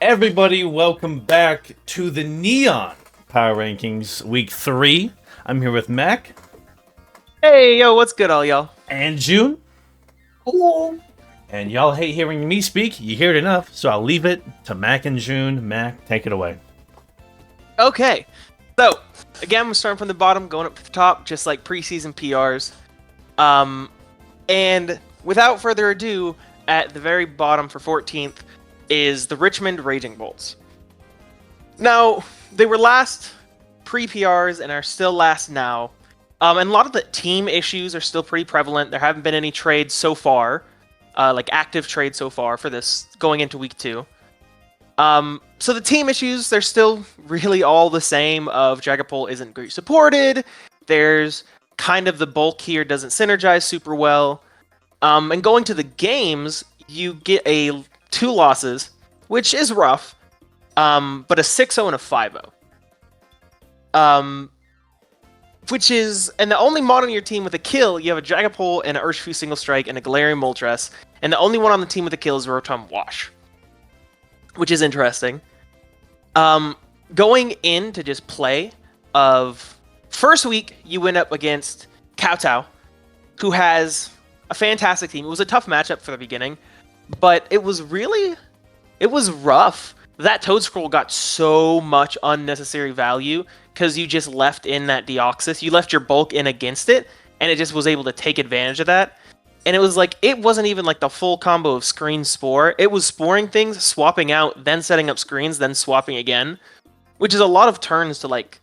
Everybody, welcome back to the Neon Power Rankings Week 3. I'm here with Mac Hey, yo, what's good, all y'all? and June. Hello. And y'all hate hearing me speak. You hear it enough, so I'll leave it to Mac and June. Mac, take it away. Okay, so, again, we're starting from the bottom, going up to the top, just like preseason PRs. And without further ado, at the very bottom for 14th is the Richmond Ragingbolts. Now, they were last pre-PRs and are still last now. And a lot of the team issues are still pretty prevalent. There haven't been any trades so far, like active trades so far for this going into week 2. So the team issues, they're still really all the same of Dragapult isn't great supported. There's kind of the bulk here doesn't synergize super well. And going to the games, you get 2 losses, which is rough, but a 6-0 and a 5-0. Which is, and the only mod on your team with a kill, you have a Dragapult and an Urshifu Single Strike and a Galarian Moltres, and the only one on the team with a kill is Rotom Wash, which is interesting. Going into just play of first week, you went up against Kowtow, who has a fantastic team. It was a tough matchup for the beginning, but it was rough. That Toad Scroll got so much unnecessary value because you just left in that Deoxys. You left your bulk in against it, and it just was able to take advantage of that. And it was like, it wasn't even like the full combo of screen spore. It was sporing things, swapping out, then setting up screens, then swapping again, which is a lot of turns to like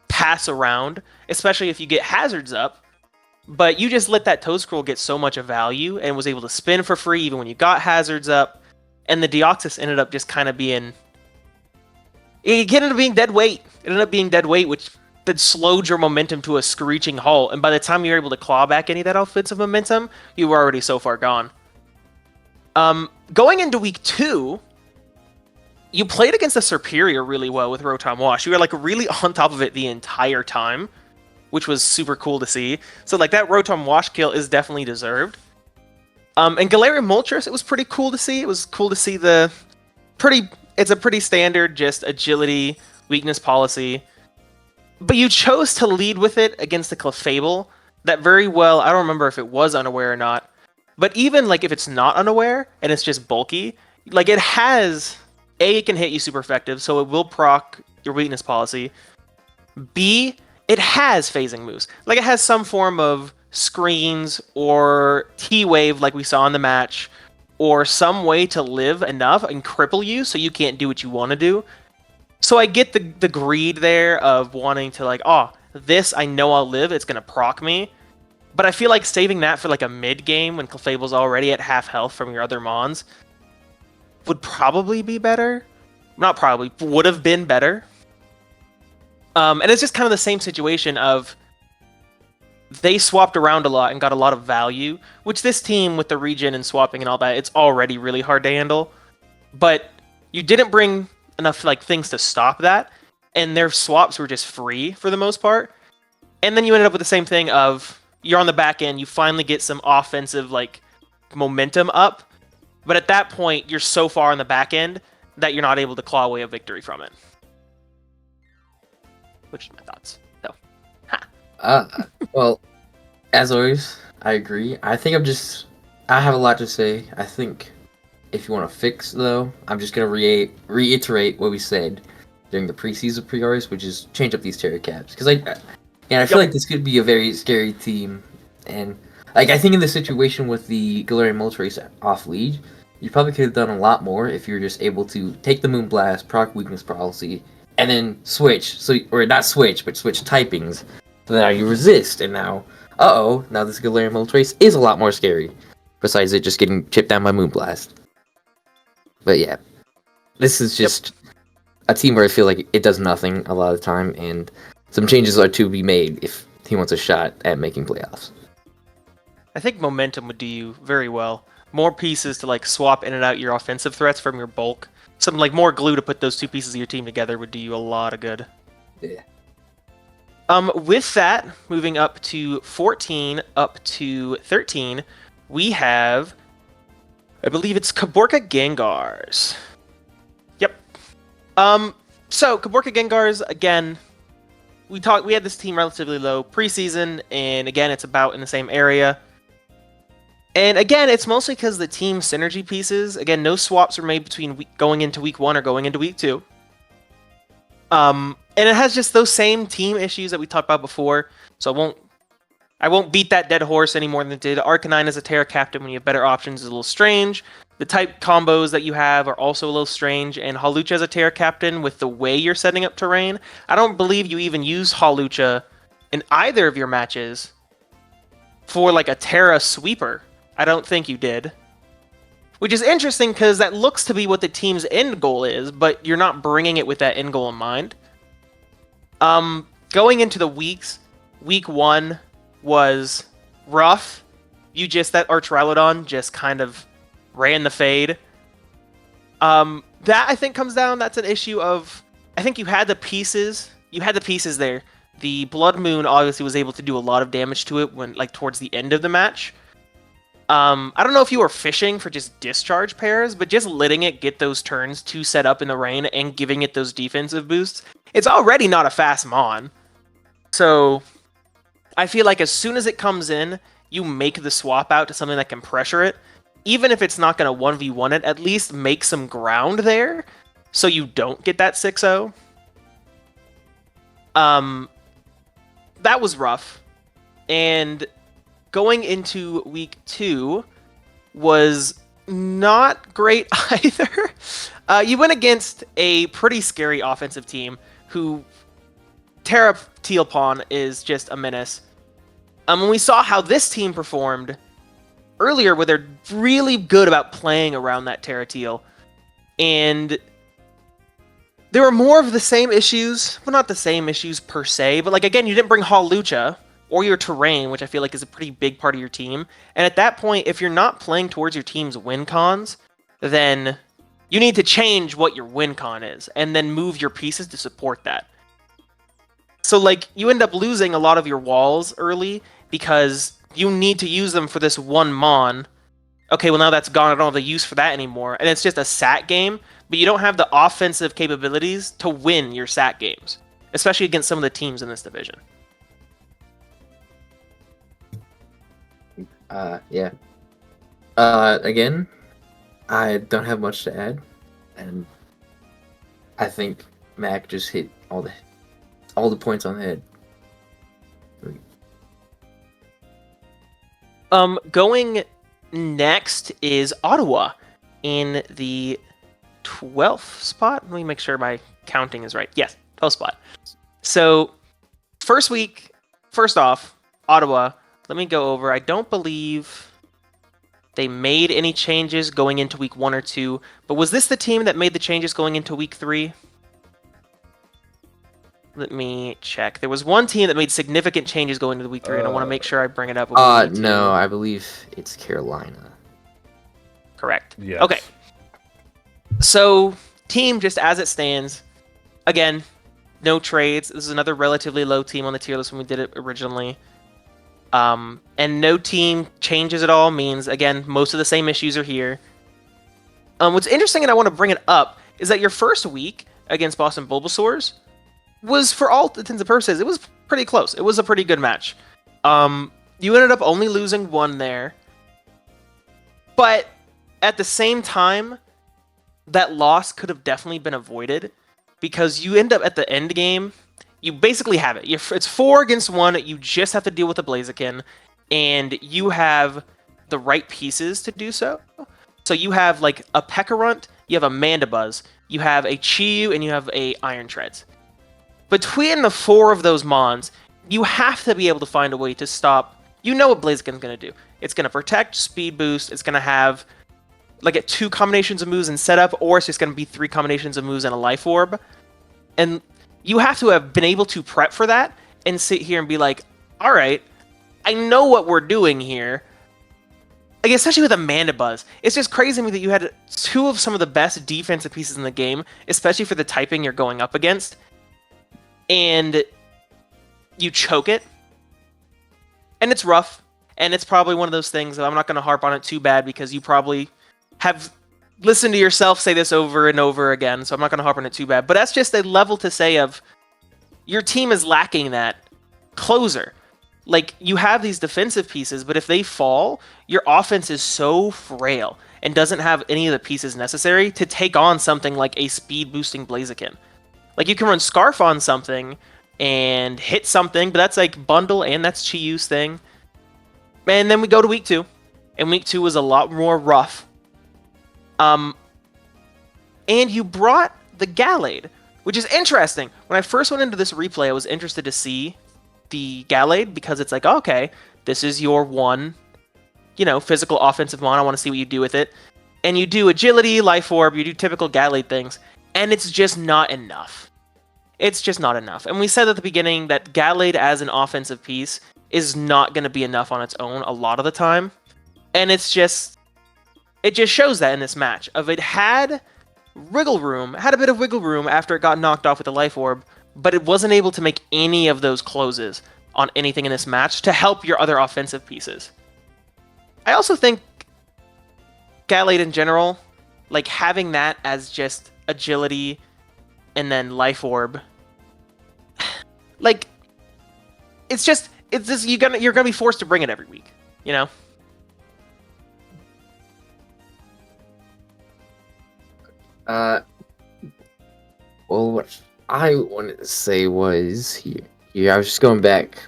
pass around, especially if you get hazards up. But you just let that Toad Scroll get so much of value and was able to spin for free even when you got hazards up. And the Deoxys ended up just kind of being... It ended up being dead weight. It ended up being dead weight, which then slowed your momentum to a screeching halt. And by the time you were able to claw back any of that offensive momentum, you were already so far gone. Going into week 2, you played against the Superior really well with Rotom Wash. You were like really on top of it the entire time, which was super cool to see. So like that Rotom Wash kill is definitely deserved. And Galarian Moltres, it was pretty cool to see. It was cool to see it's a pretty standard just agility, weakness policy. But you chose to lead with it against the Clefable that very well, I don't remember if it was unaware or not, but even like if it's not unaware and it's just bulky, like it has, A, it can hit you super effective, so it will proc your weakness policy. B, it has phasing moves. Like it has some form of screens or T-Wave like we saw in the match, or some way to live enough and cripple you so you can't do what you want to do. So I get the greed there of wanting to like, oh, this I know I'll live, it's going to proc me. But I feel like saving that for like a mid-game when Clefable's already at half health from your other mons would probably be better. Not probably, would have been better. And it's just kind of the same situation of they swapped around a lot and got a lot of value, which this team with the regen and swapping and all that, it's already really hard to handle. But you didn't bring enough like things to stop that, and their swaps were just free for the most part. And then you ended up with the same thing of you're on the back end, you finally get some offensive like momentum up, but at that point you're so far on the back end that you're not able to claw away a victory from it. Which is my thoughts. So, Well, as always, I agree. I have a lot to say. I think if you want to fix, though, I'm just going to reiterate what we said during the preseason PRs, which is change up these Terra Caps. Because I feel like this could be a very scary team. And like I think in the situation with the Galarian Moltres off lead, you probably could have done a lot more if you were just able to take the Moonblast, proc weakness policy, and then switch. Or not switch, but switch typings. So now you resist, and now this Galarian Moltres is a lot more scary. Besides it just getting chipped down by Moonblast. But yeah, this is just a team where I feel like it does nothing a lot of the time, and some changes are to be made if he wants a shot at making playoffs. I think momentum would do you very well. More pieces to like swap in and out your offensive threats from your bulk. Something like more glue to put those 2 pieces of your team together would do you a lot of good. Yeah. With that, moving up to 14, up to 13, we have, I believe it's Caborca Gengars. So Caborca Gengars, again, we had this team relatively low preseason, and again, it's about in the same area. And again, it's mostly because the team synergy pieces. Again, no swaps were made between going into week 1 or going into week 2. And it has just those same team issues that we talked about before. So I won't beat that dead horse any more than it did. Arcanine as a Terra Captain when you have better options is a little strange. The type combos that you have are also a little strange. And Hawlucha as a Terra Captain with the way you're setting up terrain, I don't believe you even use Hawlucha in either of your matches for like a Terra sweeper. I don't think you did. Which is interesting because that looks to be what the team's end goal is, but you're not bringing it with that end goal in mind. Going into the weeks, week 1 was rough. That Archrilodon just kind of ran the fade. That I think comes down, that's an issue of, I think you had the pieces there. The Bloodmoon obviously was able to do a lot of damage to it when, like, towards the end of the match. I don't know if you were fishing for just discharge pairs, but just letting it get those turns to set up in the rain and giving it those defensive boosts, it's already not a fast Mon. So I feel like as soon as it comes in, you make the swap out to something that can pressure it. Even if it's not going to 1v1 it, at least make some ground there so you don't get that 6-0. That was rough. And going into week 2 was not great either. You went against a pretty scary offensive team who Terra Teal Pawn is just a menace. When we saw how this team performed earlier, where they're really good about playing around that Terra Teal, and there were more of the same issues. Well, not the same issues per se, but like again, you didn't bring Hawlucha or your terrain, which I feel like is a pretty big part of your team. And at that point, if you're not playing towards your team's win cons, then you need to change what your win con is, and then move your pieces to support that. So like, you end up losing a lot of your walls early, because you need to use them for this one Mon. Okay, well now that's gone, I don't have the use for that anymore, and it's just a SAT game, but you don't have the offensive capabilities to win your SAT games, especially against some of the teams in this division. Yeah. Again, I don't have much to add, and I think Mac just hit all the points on the head. Going next is Ottawa in the 12th spot. Let me make sure my counting is right. Yes, 12th spot. So, first off, Ottawa, let me go over. I don't believe they made any changes going into week 1 or 2, but was this the team that made the changes going into week 3? Let me check. There was one team that made significant changes going into week 3, and I want to make sure I bring it up. No, I believe it's Carolina. Correct. Yes. Okay. So, team just as it stands, again, no trades. This is another relatively low team on the tier list when we did it originally. And no team changes at all means, again, most of the same issues are here. What's interesting, and I want to bring it up, is that your first week against Boston Bulbasaurs was, for all intents and purposes, it was pretty close. It was a pretty good match. You ended up only losing 1 there. But at the same time, that loss could have definitely been avoided, because you end up at the end game, you basically have it. It's 4 against 1, you just have to deal with the Blaziken, and you have the right pieces to do so. So you have like a Pekarunt, you have a Mandibuzz, you have a Chiyu, and you have a Iron Treads. Between the 4 of those Mons, you have to be able to find a way to stop. You know what Blaziken's going to do. It's going to protect, speed boost, it's going to have like 2 combinations of moves in setup, or it's just going to be 3 combinations of moves and a Life Orb. And you have to have been able to prep for that and sit here and be like, all right, I know what we're doing here. Like, especially with a Mandibuzz. It's just crazy to me that you had 2 of some of the best defensive pieces in the game, especially for the typing you're going up against, and you choke it. And it's rough, and it's probably one of those things that I'm not going to harp on it too bad, because you probably have listen to yourself say this over and over again, so I'm not going to harp on it too bad. But that's just a level to say of your team is lacking that closer. Like, you have these defensive pieces, but if they fall, your offense is so frail and doesn't have any of the pieces necessary to take on something like a speed-boosting Blaziken. Like, you can run Scarf on something and hit something, but that's like Bundle and that's Chiyu's thing. And then we go to week 2, and week 2 was a lot more rough. And you brought the Gallade, which is interesting. When I first went into this replay, I was interested to see the Gallade because it's like, oh, okay, this is your one, physical offensive mon. I want to see what you do with it. And you do Agility, Life Orb, you do typical Gallade things, and it's just not enough. It's just not enough. And we said at the beginning that Gallade as an offensive piece is not going to be enough on its own a lot of the time. And it just shows that in this match. It had a bit of wiggle room after it got knocked off with the Life Orb, but it wasn't able to make any of those closes on anything in this match to help your other offensive pieces. I also think Gallade in general, like having that as just agility and then Life Orb, like it's just you're gonna be forced to bring it every week, Well, what I wanted to say was here. I was just going back,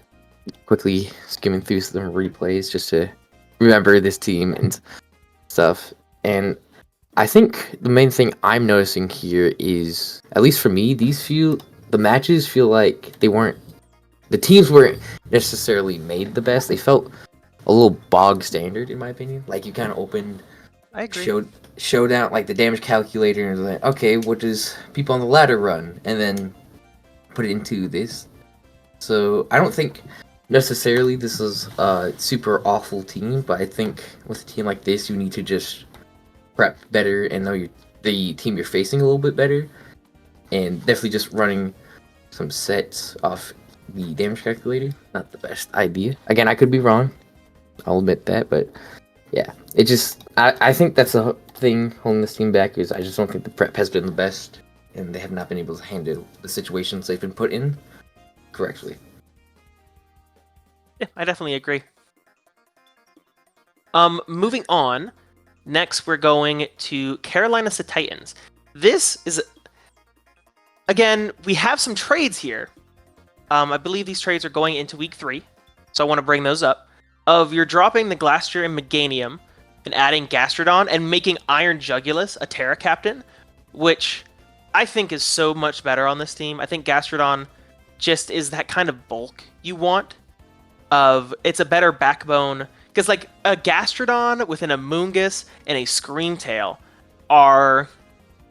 quickly skimming through some replays just to remember this team and stuff. And I think the main thing I'm noticing here is, at least for me, the matches feel like the teams weren't necessarily made the best. They felt a little bog standard, in my opinion. Like, you kind of opened I agree. Showdown, like the damage calculator, and like, okay, what does people on the ladder run? And then put it into this. So I don't think necessarily this is a super awful team, but I think with a team like this, you need to just prep better and know the team you're facing a little bit better, and definitely just running some sets off the damage calculator, not the best idea. Again, I could be wrong, I'll admit that, but yeah, I think that's a thing holding this team back, is I just don't think the prep has been the best, and they have not been able to handle the situations they've been put in correctly. Yeah, I definitely agree. Moving on, next we're going to Carolina Cetitans. This is, again, we have some trades here. I believe these trades are going into week 3, so I want to bring those up. You're dropping the Glastrier and Meganium and adding Gastrodon and making Iron Jugulus a Terra Captain, which I think is so much better on this team. I think Gastrodon just is that kind of bulk you want. It's a better backbone, because like a Gastrodon with an Amoonguss and a Screamtail are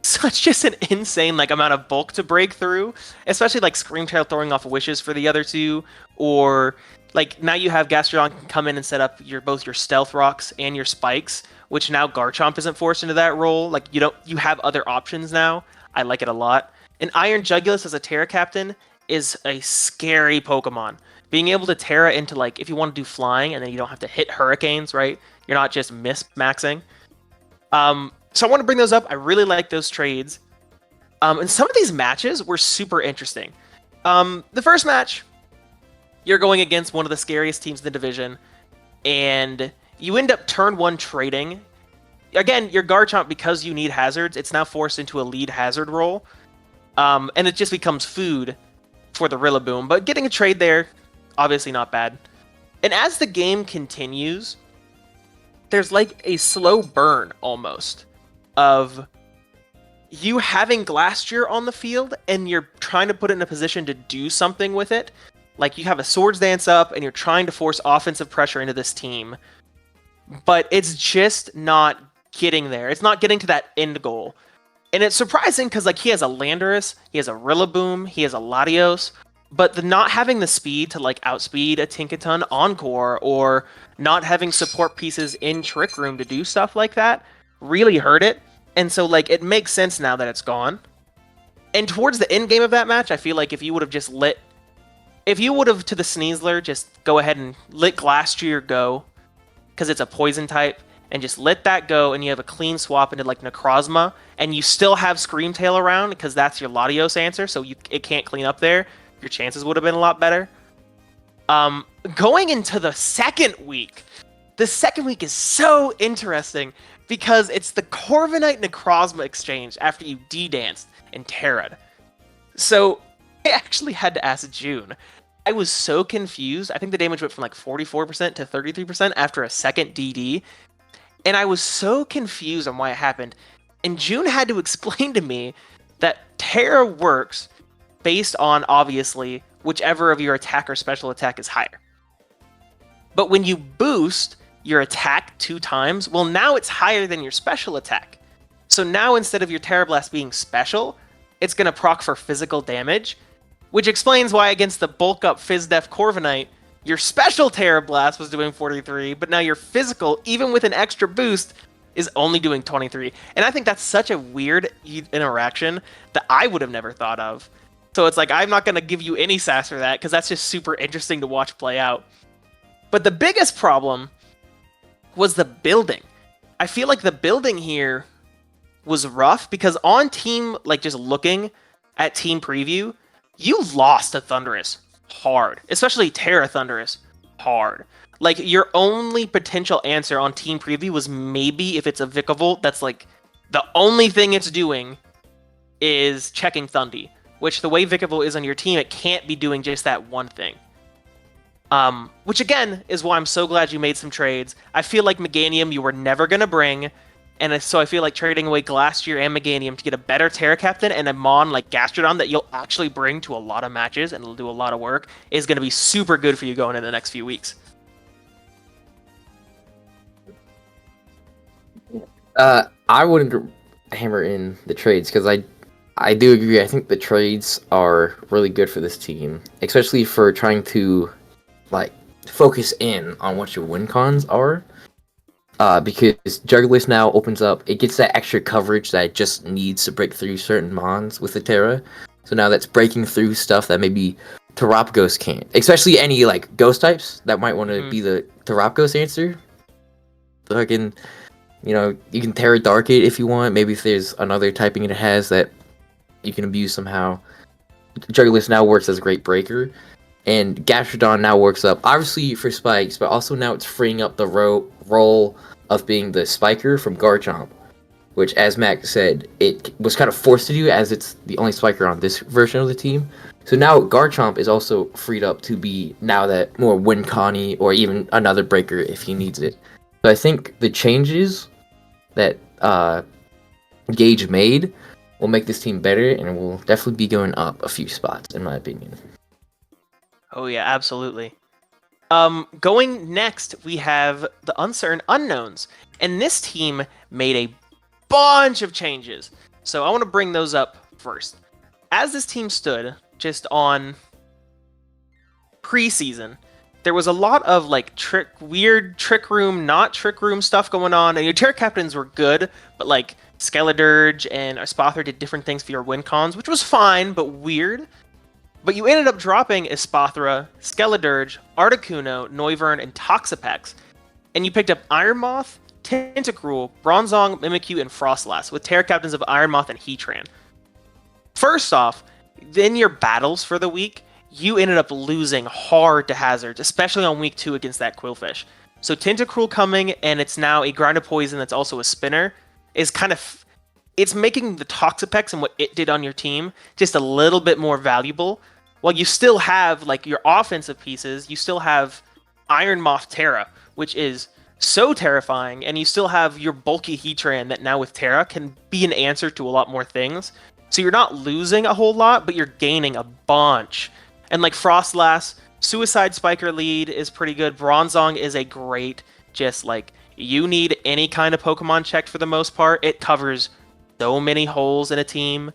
such just an insane like amount of bulk to break through, especially like Screamtail throwing off wishes for the other two, or like now you have Gastrodon can come in and set up both your Stealth Rocks and your Spikes, which now Garchomp isn't forced into that role. Like you have other options now. I like it a lot. And Iron Jugulus as a Terra Captain is a scary Pokemon. Being able to Terra into, like, if you want to do flying and then you don't have to hit hurricanes, right? You're not just miss-maxing. So I want to bring those up. I really like those trades. And some of these matches were super interesting. The first match, you're going against one of the scariest teams in the division, and you end up turn 1 trading. Again, your Garchomp, because you need hazards, it's now forced into a lead hazard role. And it just becomes food for the Rillaboom. But getting a trade there, obviously not bad. And as the game continues, there's like a slow burn almost of you having Glastrier on the field and you're trying to put it in a position to do something with it. Like you have a Swords Dance up and you're trying to force offensive pressure into this team. But it's just not getting there. It's not getting to that end goal. And it's surprising because like he has a Landorus, he has a Rillaboom, he has a Latios, but the not having the speed to like outspeed a Tinkaton Encore or not having support pieces in Trick Room to do stuff like that really hurt it. And so like it makes sense now that it's gone. And towards the end game of that match, I feel like if you would have to the Sneasler just go ahead and let Glastrier go because it's a poison type and just let that go, and you have a clean swap into like Necrozma, and you still have Screamtail around because that's your Latios answer, so it can't clean up there. Your chances would have been a lot better. Going into the second week is so interesting because it's the Corviknight Necrozma exchange after you D-danced and Terra'd. So I actually had to ask June. I was so confused. I think the damage went from like 44% to 33% after a second DD. And I was so confused on why it happened. And June had to explain to me that Terra works based on, obviously, whichever of your attack or special attack is higher. But when you boost your attack 2 times, well, now it's higher than your special attack. So now instead of your Terra Blast being special, it's going to proc for physical damage, which explains why against the bulk up Fizdef Corviknight, your special Terra Blast was doing 43, but now your physical, even with an extra boost, is only doing 23. And I think that's such a weird interaction that I would have never thought of. So it's like, I'm not going to give you any sass for that, because that's just super interesting to watch play out. But the biggest problem was the building. I feel like the building here was rough, because on team, like just looking at team preview, you lost to Thundurus hard, especially Terra Thundurus hard. Like, your only potential answer on team preview was maybe if it's a Vikavolt, that's like the only thing it's doing is checking Thundy, which the way Vikavolt is on your team, it can't be doing just that one thing. Which again is why I'm so glad you made some trades. I feel like Meganium you were never going to bring, and so I feel like trading away Glastrier and Meganium to get a better Terra Captain and a Mon like Gastrodon that you'll actually bring to a lot of matches and it'll do a lot of work is going to be super good for you going in the next few weeks. I wouldn't hammer in the trades because I do agree. I think the trades are really good for this team, especially for trying to like focus in on what your win cons are. Because Jugulis now opens up, it gets that extra coverage that it just needs to break through certain mons with the Terra. So now that's breaking through stuff that maybe Terapagos can't. Especially any like ghost types that might want to be the Terapagos answer. Fucking, you know, you can Terra Dark it if you want. Maybe if there's another typing it has that you can abuse somehow. Jugulis now works as a great breaker. And Gastrodon now works up, obviously for spikes, but also now it's freeing up the role of being the spiker from Garchomp, which, as Mac said, it was kind of forced to do as it's the only spiker on this version of the team. So now Garchomp is also freed up to be now that more win conny or even another breaker if he needs it. So I think the changes that Gage made will make this team better and will definitely be going up a few spots, in my opinion. Oh yeah, absolutely. Going next, we have the Uncertain Unknowns, and this team made a bunch of changes. So I want to bring those up first. As this team stood, just on preseason, there was a lot of like weird trick room, not trick room stuff going on, and your Terra Captains were good, but like Skeledirge and Espathra did different things for your win cons, which was fine, but weird. But you ended up dropping Espathra, Skeledirge, Articuno, Noivern, and Toxapex. And you picked up Iron Moth, Tentacruel, Bronzong, Mimikyu, and Frostlass, with Terra Captains of Iron Moth and Heatran. First off, in your battles for the week, you ended up losing hard to Hazards, especially on week 2 against that Quillfish. So Tentacruel coming, and it's now a Grounded Poison that's also a spinner, is kind of... It's making the Toxapex and what it did on your team just a little bit more valuable. While you still have, like, your offensive pieces, you still have Iron Moth Terra, which is so terrifying, and you still have your bulky Heatran that now with Terra can be an answer to a lot more things. So you're not losing a whole lot, but you're gaining a bunch. And like Frostlass, Suicide Spiker lead is pretty good. Bronzong is a great, just like, you need any kind of Pokemon checked for the most part. It covers so many holes in a team.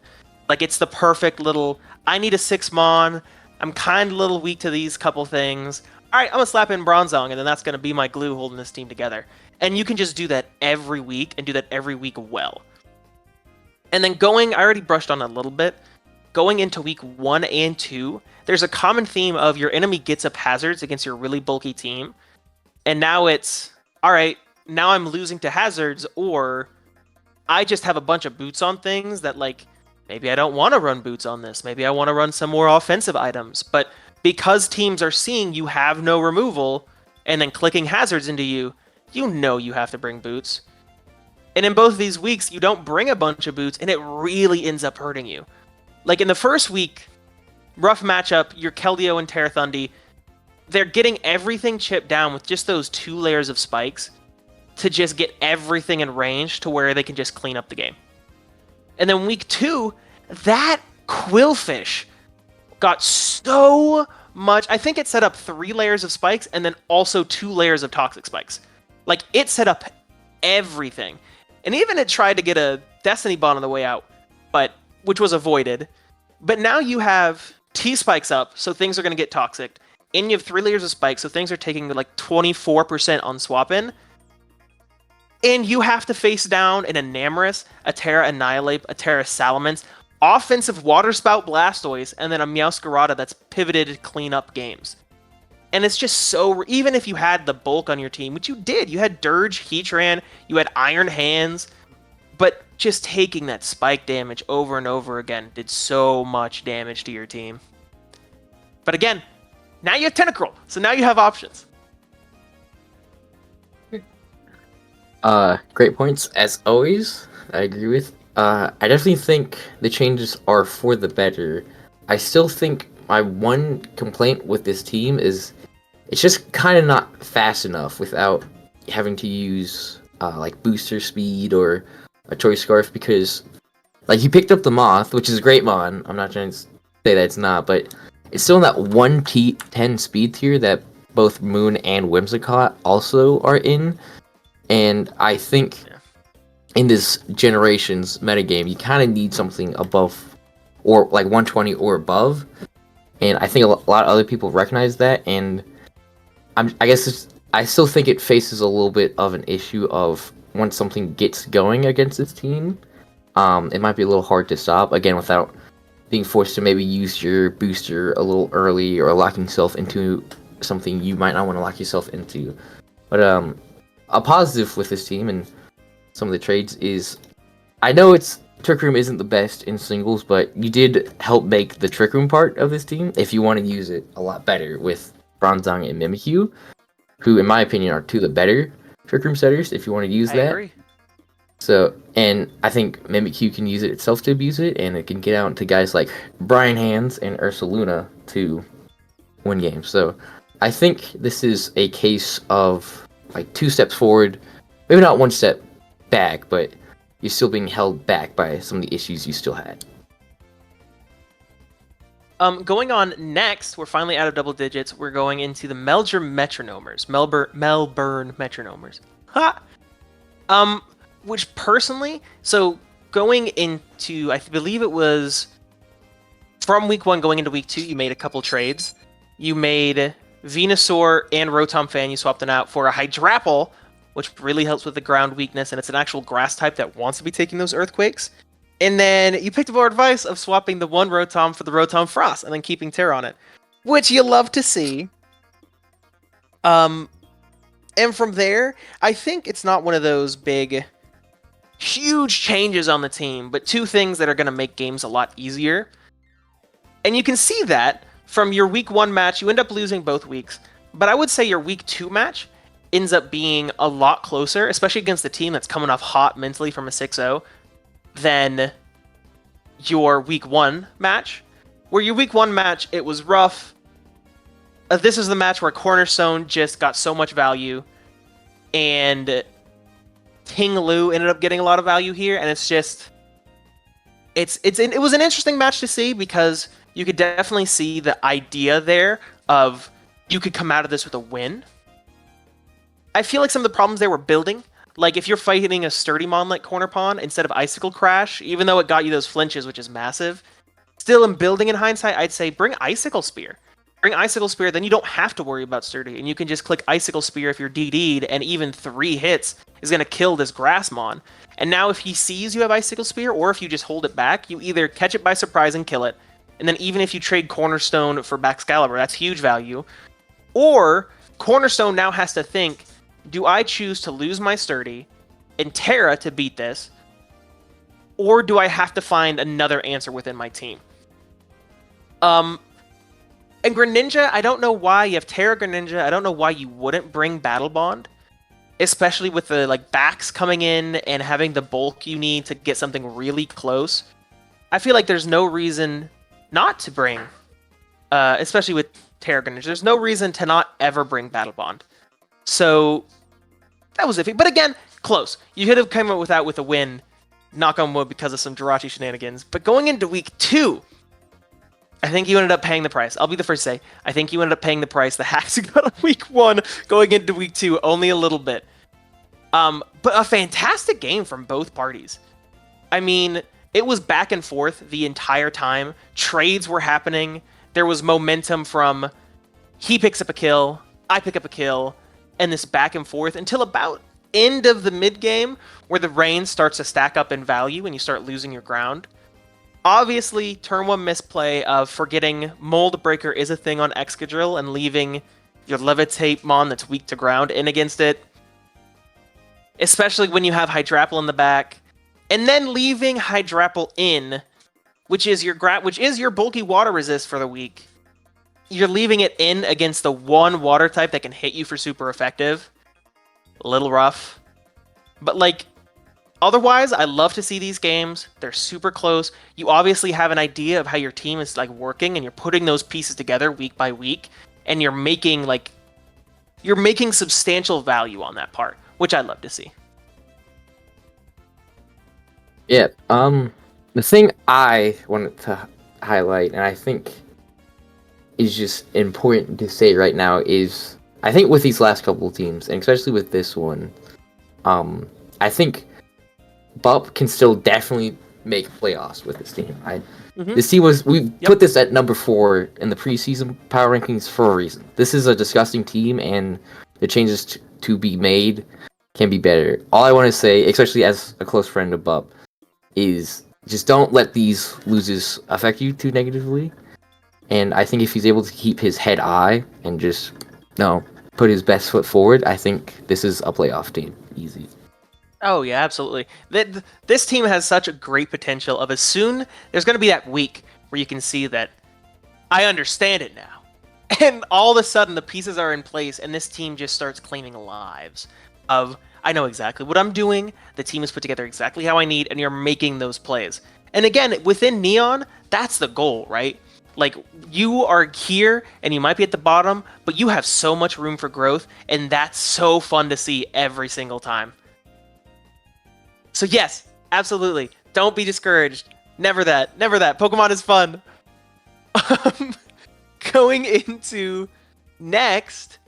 Like, it's the perfect little, I need a 6-mon, I'm kind of a little weak to these couple things. Alright, I'm going to slap in Bronzong, and then that's going to be my glue holding this team together. And you can just do that every week, and do that every week well. And then I already brushed on a little bit, going into week 1 and 2, there's a common theme of your enemy gets up hazards against your really bulky team. And now it's, alright, now I'm losing to hazards, or I just have a bunch of boots on things that, like, maybe I don't want to run boots on this. Maybe I want to run some more offensive items. But because teams are seeing you have no removal and then clicking hazards into you, you know you have to bring boots. And in both of these weeks, you don't bring a bunch of boots, and it really ends up hurting you. Like in the first week, rough matchup, your Keldeo and Terrathundi, they're getting everything chipped down with just those 2 layers of spikes to just get everything in range to where they can just clean up the game. And then week 2, that Quillfish got so much. I think it set up 3 layers of spikes and then also 2 layers of toxic spikes. Like, it set up everything. And even it tried to get a Destiny Bond on the way out, which was avoided. But now you have T-spikes up, so things are going to get toxic. And you have 3 layers of spikes, so things are taking like 24% on swap-in. And you have to face down an Enamorus, a Terra Annihilate, a Terra Salamence, offensive Water Spout Blastoise, and then a Meowscarada that's pivoted to clean up games. And it's just so... Even if you had the bulk on your team, which you did, you had Dirge, Heatran, you had Iron Hands, but just taking that spike damage over and over again did so much damage to your team. But again, now you have Tentacruel, so now you have options. Great points as always. I agree with. I definitely think the changes are for the better. I still think my one complaint with this team is it's just kind of not fast enough without having to use like booster speed or a choice scarf, because like he picked up the Moth, which is a great mon. I'm not trying to say that it's not, but it's still in that 1T10 speed tier that both Moon and Whimsicott also are in. And I think in this generation's metagame, you kind of need something above, or like 120 or above. And I think a lot of other people recognize that. And I guess I still think it faces a little bit of an issue of once something gets going against this team, it might be a little hard to stop, again, without being forced to maybe use your booster a little early or locking yourself into something you might not want to lock yourself into. But a positive with this team and some of the trades is, I know Trick Room isn't the best in singles, but you did help make the Trick Room part of this team, if you want to use it, a lot better with Bronzong and Mimikyu, who in my opinion are 2 of the better Trick Room setters if you want to use that. I agree. So, and I think Mimikyu can use it itself to abuse it, and it can get out to guys like Brian Hands and Ursaluna to win games. So I think this is a case of like 2 steps forward, maybe not 1 step back, but you're still being held back by some of the issues you still had. Going on next, we're finally out of double digits. We're going into the Melbourne Metronomers. Melbourne Metronomers. Ha! Which personally, so going into, I believe it was from week 1 going into week 2, you made a couple trades. You made Venusaur and Rotom Fan, you swapped them out for a Hydrapple, which really helps with the ground weakness, and it's an actual grass type that wants to be taking those earthquakes. And then you picked up our advice of swapping the one Rotom for the Rotom Frost, and then keeping Terra on it, which you love to see. And from there, I think it's not one of those big, huge changes on the team, but 2 things that are going to make games a lot easier. And you can see that from your week 1 match, you end up losing both weeks, but I would say your week 2 match ends up being a lot closer, especially against the team that's coming off hot mentally from a 6-0, than your week 1 match. Where your week 1 match, it was rough. This is the match where Cornerstone just got so much value, and Ting Lu ended up getting a lot of value here, and it's just... It was an interesting match to see, because you could definitely see the idea there of you could come out of this with a win. I feel like some of the problems they were building, like if you're fighting a sturdy mon like Cornerpon instead of Icicle Crash, even though it got you those flinches, which is massive, still in building in hindsight, I'd say bring Icicle Spear. Bring Icicle Spear, then you don't have to worry about sturdy, and you can just click Icicle Spear if you're DD'd, and even 3 hits is going to kill this Grassmon. And now if he sees you have Icicle Spear, or if you just hold it back, you either catch it by surprise and kill it, and then even if you trade Cornerstone for Baxcalibur, that's huge value. Or Cornerstone now has to think, do I choose to lose my Sturdy and Terra to beat this, or do I have to find another answer within my team? And Greninja, I don't know why you have Terra Greninja. I don't know why you wouldn't bring Battle Bond, especially with the like backs coming in and having the bulk you need to get something really close. I feel like there's no reason not to bring, especially with Terra Greninja. There's no reason to not ever bring Battle Bond. So that was iffy, but again, close. You could have come up with that with a win, knock on wood, because of some Jirachi shenanigans. But going into week 2, I think you ended up paying the price. I'll be the first to say, I think you ended up paying the price the hacks you got on week 1 going into week 2, only a little bit. But a fantastic game from both parties. I mean, it was back and forth the entire time. Trades were happening. There was momentum from he picks up a kill, I pick up a kill, and this back and forth until about end of the mid game where the rain starts to stack up in value and you start losing your ground. Obviously, turn 1 misplay of forgetting Mold Breaker is a thing on Excadrill and leaving your Levitate Mon that's weak to ground in against it. Especially when you have Hydrapple in the back. And then leaving Hydrapple in, which is your bulky water resist for the week. You're leaving it in against the one water type that can hit you for super effective. A little rough. But like, otherwise, I love to see these games. They're super close. You obviously have an idea of how your team is like working, and you're putting those pieces together week by week, and you're making substantial value on that part, which I love to see. Yeah, the thing I wanted to highlight, and I think is just important to say right now, is I think with these last couple of teams, and especially with this one, I think Bup can still definitely make playoffs with this team. This team put this at number 4 in the preseason power rankings for a reason. This is a disgusting team, and the changes to be made can be better. All I want to say, especially as a close friend of Bup, is just don't let these losses affect you too negatively. And I think if he's able to keep his head high and just put his best foot forward, I think this is a playoff team. Easy. Oh, yeah, absolutely. This team has such a great potential of as soon... There's going to be that week where you can see that I understand it now. And all of a sudden, the pieces are in place, and this team just starts claiming lives of, I know exactly what I'm doing, the team is put together exactly how I need, and you're making those plays. And again, within Neon, that's the goal, right? Like, you are here, and you might be at the bottom, but you have so much room for growth, and that's so fun to see every single time. So yes, absolutely. Don't be discouraged. Never that. Never that. Pokemon is fun. Going into next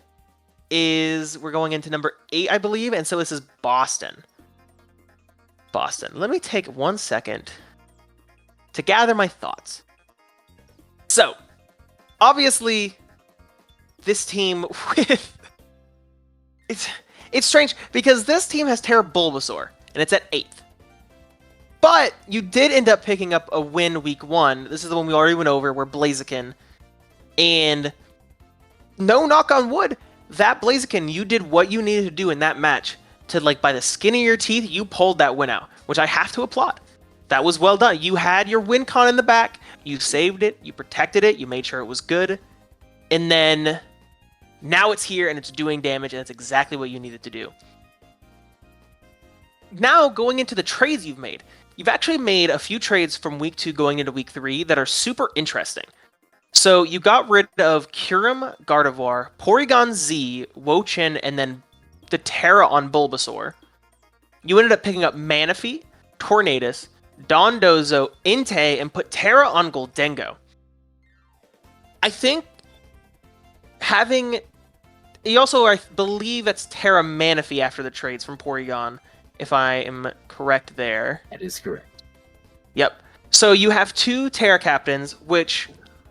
is... We're going into number 8, I believe, and so this is Boston. Boston. Let me take 1 second to gather my thoughts. So, obviously, this team with... It's strange, because this team has Terra Bulbasaur, and it's at 8th. But you did end up picking up a win week 1. This is the one we already went over, where Blaziken. And no knock on wood, that Blaziken, you did what you needed to do in that match. To, like, by the skin of your teeth, you pulled that win out, which I have to applaud. That was well done. You had your win con in the back, you saved it, you protected it, you made sure it was good. And then now it's here and it's doing damage, and it's exactly what you needed to do. Now, going into the trades you've made. You've actually made a few trades from week 2 going into week 3 that are super interesting. So you got rid of Kyurem, Gardevoir, Porygon Z, Wo-Chien, and then the Terra on Bulbasaur. You ended up picking up Manaphy, Tornadus, Dondozo, Entei, and put Terra on Goldengo. I think having... You also, I believe that's Terra Manaphy after the trades from Porygon, if I am correct there. That is correct. Yep. So you have 2 Terra Captains, which,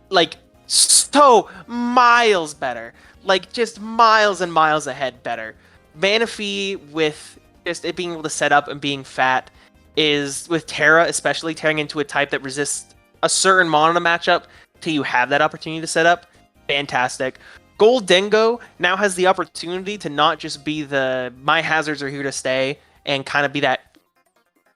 like, so miles better. Like, just miles and miles ahead better. Manaphy, with just it being able to set up and being fat, is, with Terra especially, tearing into a type that resists a certain Mon in a matchup till you have that opportunity to set up. Fantastic. Gold Dingo now has the opportunity to not just be my hazards are here to stay and kind of be that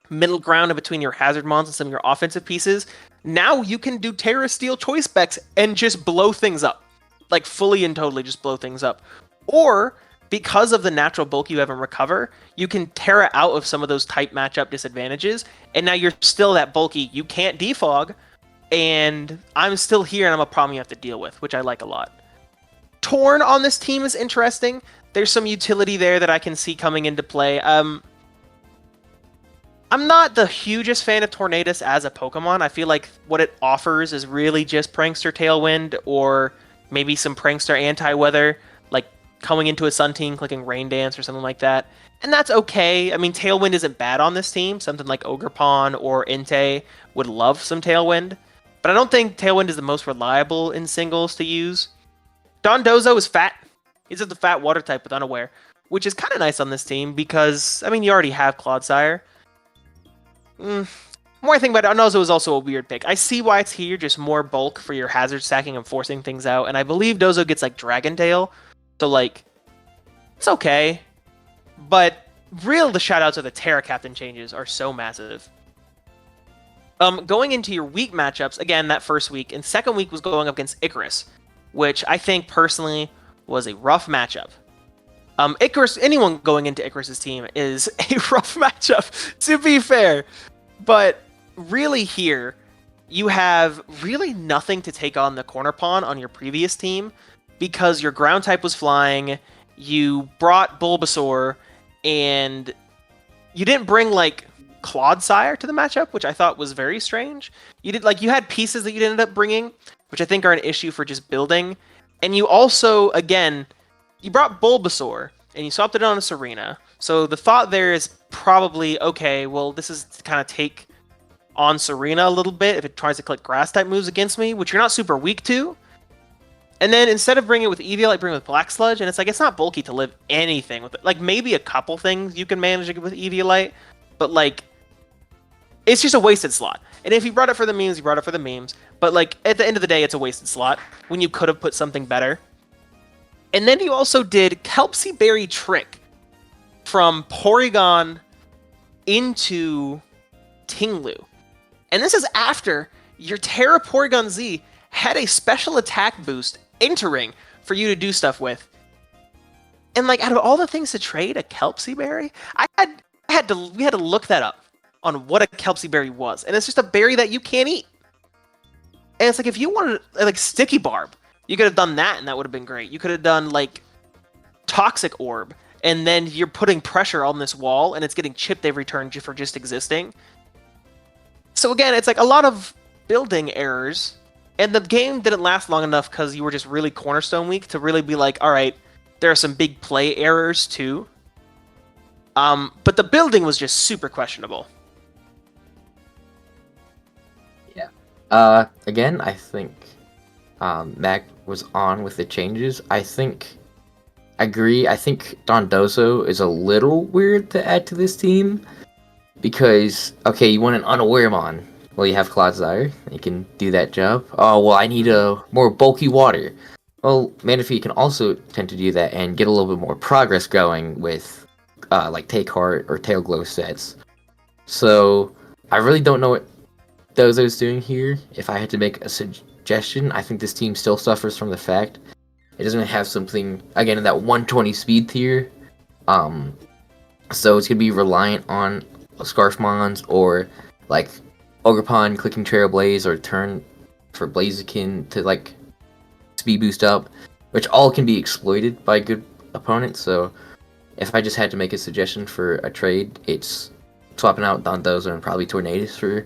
middle ground in between your hazard mons and some of your offensive pieces. Now you can do Terra Steel choice specs and just blow things up. Like fully and totally just blow things up. Or because of the natural bulk you have in Recover, you can Terra out of some of those type matchup disadvantages, and now you're still that bulky. You can't defog, and I'm still here and I'm a problem you have to deal with, which I like a lot. Torn on this team is interesting. There's some utility there that I can see coming into play. I'm not the hugest fan of Tornadus as a Pokemon. I feel like what it offers is really just Prankster Tailwind or maybe some Prankster Anti-Weather, like coming into a Sun team, clicking Rain Dance or something like that. And that's okay. I mean, Tailwind isn't bad on this team. Something like Orgerpon or Entei would love some Tailwind. But I don't think Tailwind is the most reliable in singles to use. Dondozo is fat. He's just the fat water type with Unaware, which is kind of nice on this team because, I mean, you already have Clodsire. More I think about it, Dondozo is also a weird pick. I see why it's here, just more bulk for your hazard stacking and forcing things out. And I believe Dozo gets like Dragon Tail, so like, it's okay. But the shoutouts of the Terra Captain changes are so massive. Going into your week matchups, again, that first week, and second week was going up against Icirrus, which I think personally was a rough matchup. Icirrus, anyone going into Icirrus's team is a rough matchup, to be fair. But really here, you have really nothing to take on the corner pawn on your previous team because your ground type was flying, you brought Bulbasaur, and you didn't bring like Clodsire to the matchup, which I thought was very strange. You had pieces that you ended up bringing, which I think are an issue for just building. And you also, again, you brought Bulbasaur, and you swapped it on a Serena. So the thought there is probably, okay, well, this is to kind of take on Serena a little bit if it tries to click Grass-type moves against me, which you're not super weak to. And then instead of bringing it with Eviolite, bring it with Black Sludge, and it's like, it's not bulky to live anything with it. Like, maybe a couple things you can manage with Eviolite, but, like, it's just a wasted slot. And if you brought it for the memes, you brought it for the memes. But, like, at the end of the day, it's a wasted slot when you could have put something better. And then you also did Kelpsy Berry Trick from Porygon into Tinglu. And this is after your Terra Porygon Z had a special attack boost entering for you to do stuff with. And, like, out of all the things to trade, a Kelpsy Berry, we had to look that up on what a Kelpsy Berry was. And it's just a berry that you can't eat. And it's like, if you wanted, like, Sticky Barb, you could have done that, and that would have been great. You could have done, like, Toxic Orb, and then you're putting pressure on this wall, and it's getting chipped every turn for just existing. So again, it's like a lot of building errors, and the game didn't last long enough because you were just really Cornerstone week to really be like, all right, there are some big play errors too. But the building was just super questionable. Yeah. Again, I think Mac was on with the changes. I agree. I think Dondozo is a little weird to add to this team because, okay, you want an Unaware Mon. Well, you have Clodsire. You can do that job. Oh, well, I need a more bulky water. Well, Manaphy can also tend to do that and get a little bit more progress going with, like, Take Heart or Tail Glow sets. So, I really don't know what Dozo's doing here. If I had to make a suggestion, I think this team still suffers from the fact it doesn't have something, again, in that 120 speed tier. So it's going to be reliant on Scarf Mons or, like, Orgerpon clicking Trailblaze or turn for Blaziken to, like, speed boost up, which all can be exploited by good opponents. So if I just had to make a suggestion for a trade, it's swapping out Dondozo and probably Tornadus for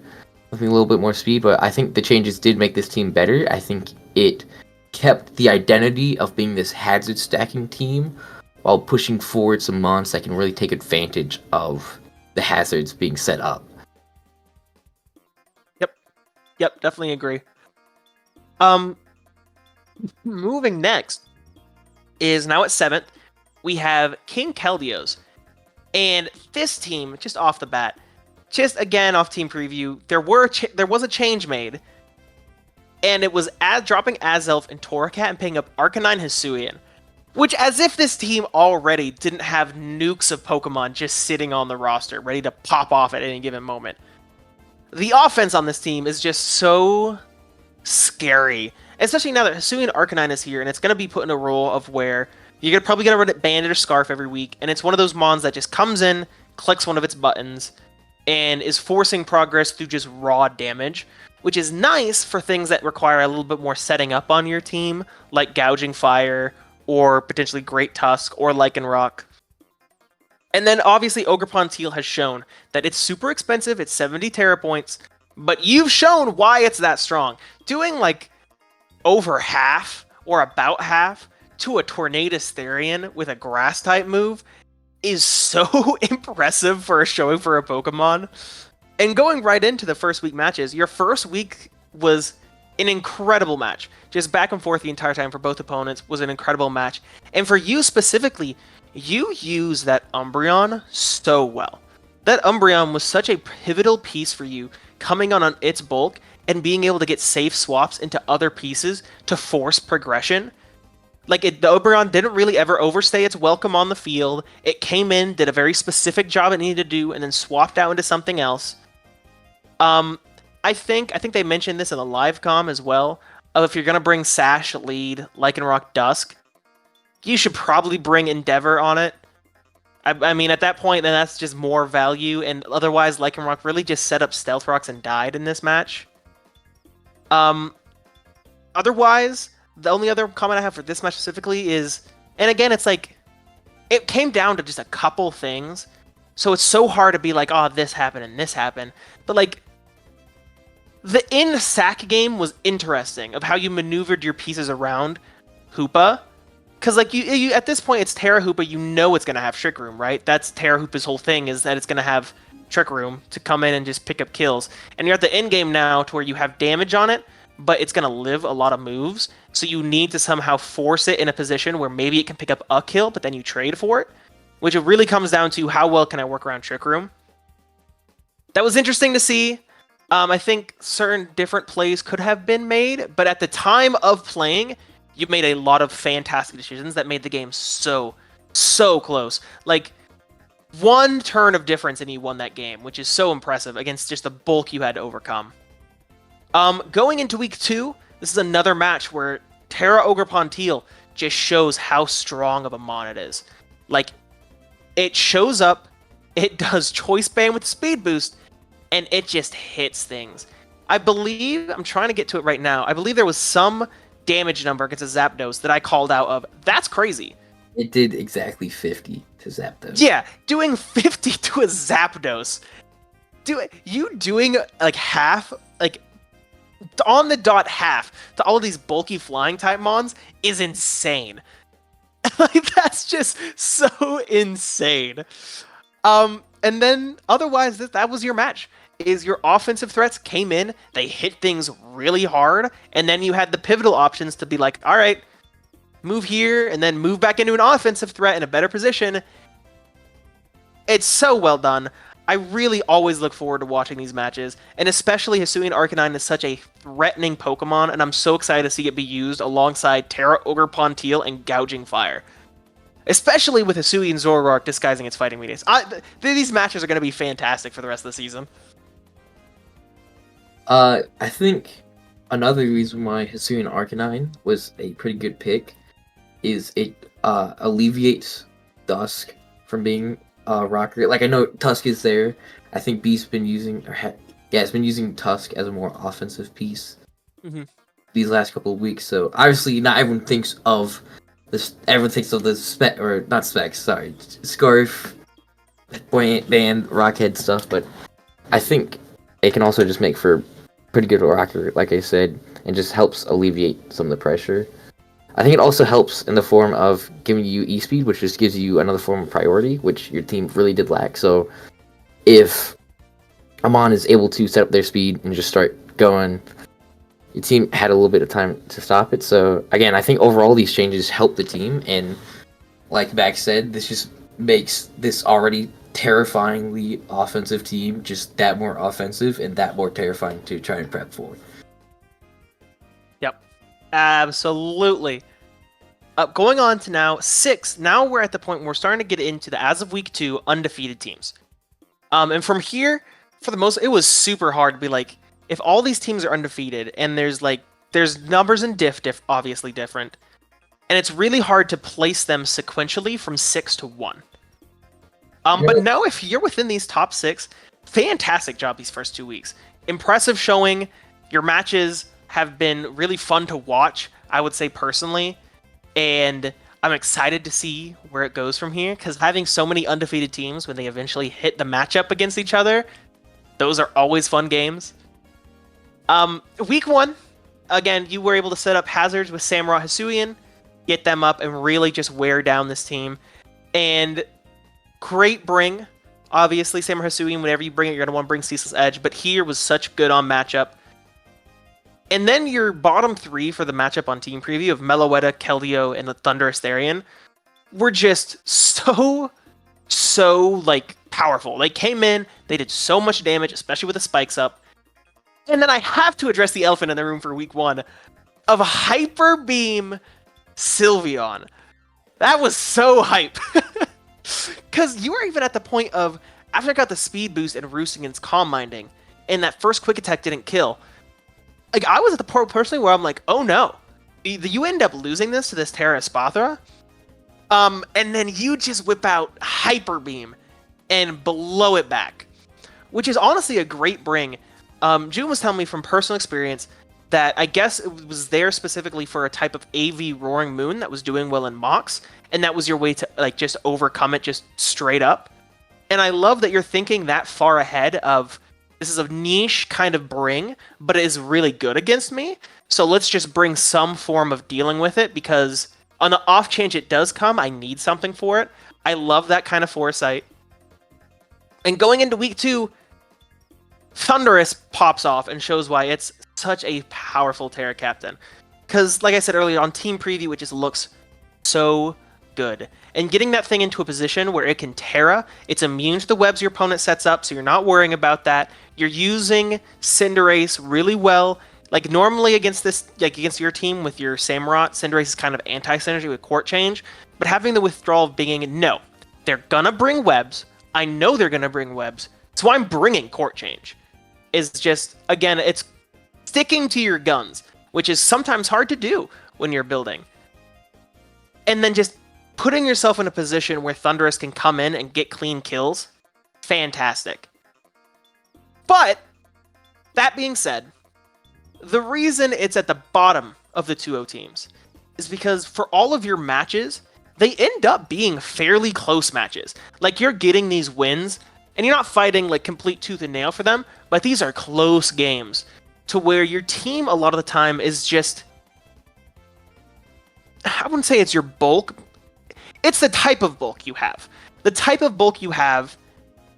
something a little bit more speed. But I think the changes did make this team better. I think it kept the identity of being this hazard stacking team while pushing forward some mons that can really take advantage of the hazards being set up. Yep, definitely agree. Moving next is now at 7th, we have King Keldeos. And this team, just off the bat, just again off team preview, there was a change made. and it was dropping Azelf and Torracat and picking up Arcanine Hisuian. Which, as if this team already didn't have nukes of Pokemon just sitting on the roster, ready to pop off at any given moment. The offense on this team is just so scary. Especially now that Hisuian Arcanine is here, and it's going to be put in a role of where you're probably going to run it Bandit or Scarf every week, and it's one of those Mons that just comes in, clicks one of its buttons, and is forcing progress through just raw damage, which is nice for things that require a little bit more setting up on your team, like Gouging Fire, or potentially Great Tusk, or Lycanroc. And then obviously Orgerpon Teal has shown that it's super expensive, it's 70 Terra points, but you've shown why it's that strong. Doing like over half, or about half, to a Tornadus Therian with a Grass type move is so impressive for a showing for a Pokemon. And going right into the first week matches, your first week was an incredible match. Just back and forth the entire time for both opponents was an incredible match. And for you specifically, you used that Umbreon so well. That Umbreon was such a pivotal piece for you, coming on its bulk and being able to get safe swaps into other pieces to force progression. Like, the Umbreon didn't really ever overstay its welcome on the field. It came in, did a very specific job it needed to do, and then swapped out into something else. I think they mentioned this in the live comm as well, of if you're going to bring Sash, Lead, Lycanroc, Dusk, you should probably bring Endeavor on it. I mean, at that point, then that's just more value, and otherwise, Lycanroc really just set up Stealth Rocks and died in this match. Otherwise, the only other comment I have for this match specifically is, and again, it's like, it came down to just a couple things, so it's so hard to be like, oh, this happened and this happened, but like, the in-sack game was interesting, of how you maneuvered your pieces around Hoopa. Because, like, you at this point, it's Terra Hoopa, you know it's going to have Trick Room, right? That's Terra Hoopa's whole thing, is that it's going to have Trick Room to come in and just pick up kills. And you're at the end game now to where you have damage on it, but it's going to live a lot of moves, so you need to somehow force it in a position where maybe it can pick up a kill, but then you trade for it, which it really comes down to how well can I work around Trick Room. That was interesting to see. I think certain different plays could have been made, but at the time of playing, you made a lot of fantastic decisions that made the game so close. Like, one turn of difference and you won that game, which is so impressive against just the bulk you had to overcome. Going into week 2, this is another match where Terra Orgerpon Teal just shows how strong of a mon it is. Like, it shows up, it does Choice Band with Speed Boost, and it just hits things. I believe, I'm trying to get to it right now, I believe there was some damage number against a Zapdos that I called out of. That's crazy. It did exactly 50 to Zapdos. Yeah, doing 50 to a Zapdos. You doing like half, like on the dot half to all of these bulky flying type mons is insane. Like, that's just so insane. And then otherwise, that was your match. Is your offensive threats came in, they hit things really hard, and then you had the pivotal options to be like, all right, move here, and then move back into an offensive threat in a better position. It's so well done. I really always look forward to watching these matches, and especially Hisuian Arcanine is such a threatening Pokemon, and I'm so excited to see it be used alongside Terra Orgerpon Teal and Gouging Fire. Especially with Hisuian Zoroark disguising its fighting medias. These matches are going to be fantastic for the rest of the season. I think another reason why Hisuian Arcanine was a pretty good pick is it alleviates Dusk from being Rocker. Like, I know Tusk is there. I think Beast's been using, it's been using Tusk as a more offensive piece these last couple of weeks. So obviously, not everyone thinks of this. Everyone thinks of the Scarf, Band, Rockhead stuff. But I think it can also just make for pretty good rocker, like I said, and just helps alleviate some of the pressure. I think it also helps in the form of giving you E-Speed, which just gives you another form of priority, which your team really did lack. So if Amon is able to set up their speed and just start going, your team had a little bit of time to stop it. So again, I think overall these changes help the team, and like Bax said, this just makes this already terrifyingly offensive team just that more offensive and that more terrifying to try and prep for. Yep. Absolutely. Going on to now 6. Now we're at the point where we're starting to get into the, as of week 2, undefeated teams. And from here, for the most, it was super hard to be like, if all these teams are undefeated and there's numbers in diff obviously different, and it's really hard to place them sequentially from 6 to 1. But no, if you're within these top 6, fantastic job these first 2 weeks. Impressive showing. Your matches have been really fun to watch, I would say personally. And I'm excited to see where it goes from here, because having so many undefeated teams when they eventually hit the matchup against each other, those are always fun games. Week 1, again, you were able to set up hazards with Samurott Hisuian, get them up and really just wear down this team. And great bring. Obviously, Samurott Hisuian, whenever you bring it, you're going to want to bring Ceaseless Edge, but here was such good on matchup. And then your bottom 3 for the matchup on Team Preview of Meloetta, Keldeo, and the Thundurus Therian were just so powerful. They came in, they did so much damage, especially with the spikes up. And then I have to address the elephant in the room for week 1 of Hyper Beam Sylveon. That was so hype. Because you were even at the point of, after I got the speed boost and Roost against Calm Minding, and that first quick attack didn't kill, like, I was at the part personally where I'm like, oh no, you end up losing this to this Terra Espathra, and then you just whip out Hyper Beam and blow it back, which is honestly a great bring. June was telling me from personal experience that I guess it was there specifically for a type of AV Roaring Moon that was doing well in mocks, and that was your way to just overcome it just straight up. And I love that you're thinking that far ahead of, this is a niche kind of bring, but it is really good against me. So let's just bring some form of dealing with it, because on the off chance it does come, I need something for it. I love that kind of foresight. And going into week 2, Thundurus pops off and shows why it's such a powerful Terra Captain. Because, like I said earlier, on Team Preview, it just looks so good. And getting that thing into a position where it can Terra, it's immune to the webs your opponent sets up, so you're not worrying about that. You're using Cinderace really well. Like, normally against this, against your team with your Samurott, Cinderace is kind of anti-synergy with Court Change, but having the withdrawal of being, no, they're gonna bring webs. I know they're gonna bring webs, so I'm bringing Court Change. Is just, again, it's sticking to your guns, which is sometimes hard to do when you're building. And then just putting yourself in a position where Thundurus can come in and get clean kills, fantastic. But, that being said, the reason it's at the bottom of the 2-0 teams is because for all of your matches, they end up being fairly close matches. Like, you're getting these wins, and you're not fighting like complete tooth and nail for them, but these are close games to where your team a lot of the time is just, I wouldn't say it's your bulk, it's the type of bulk you have. The type of bulk you have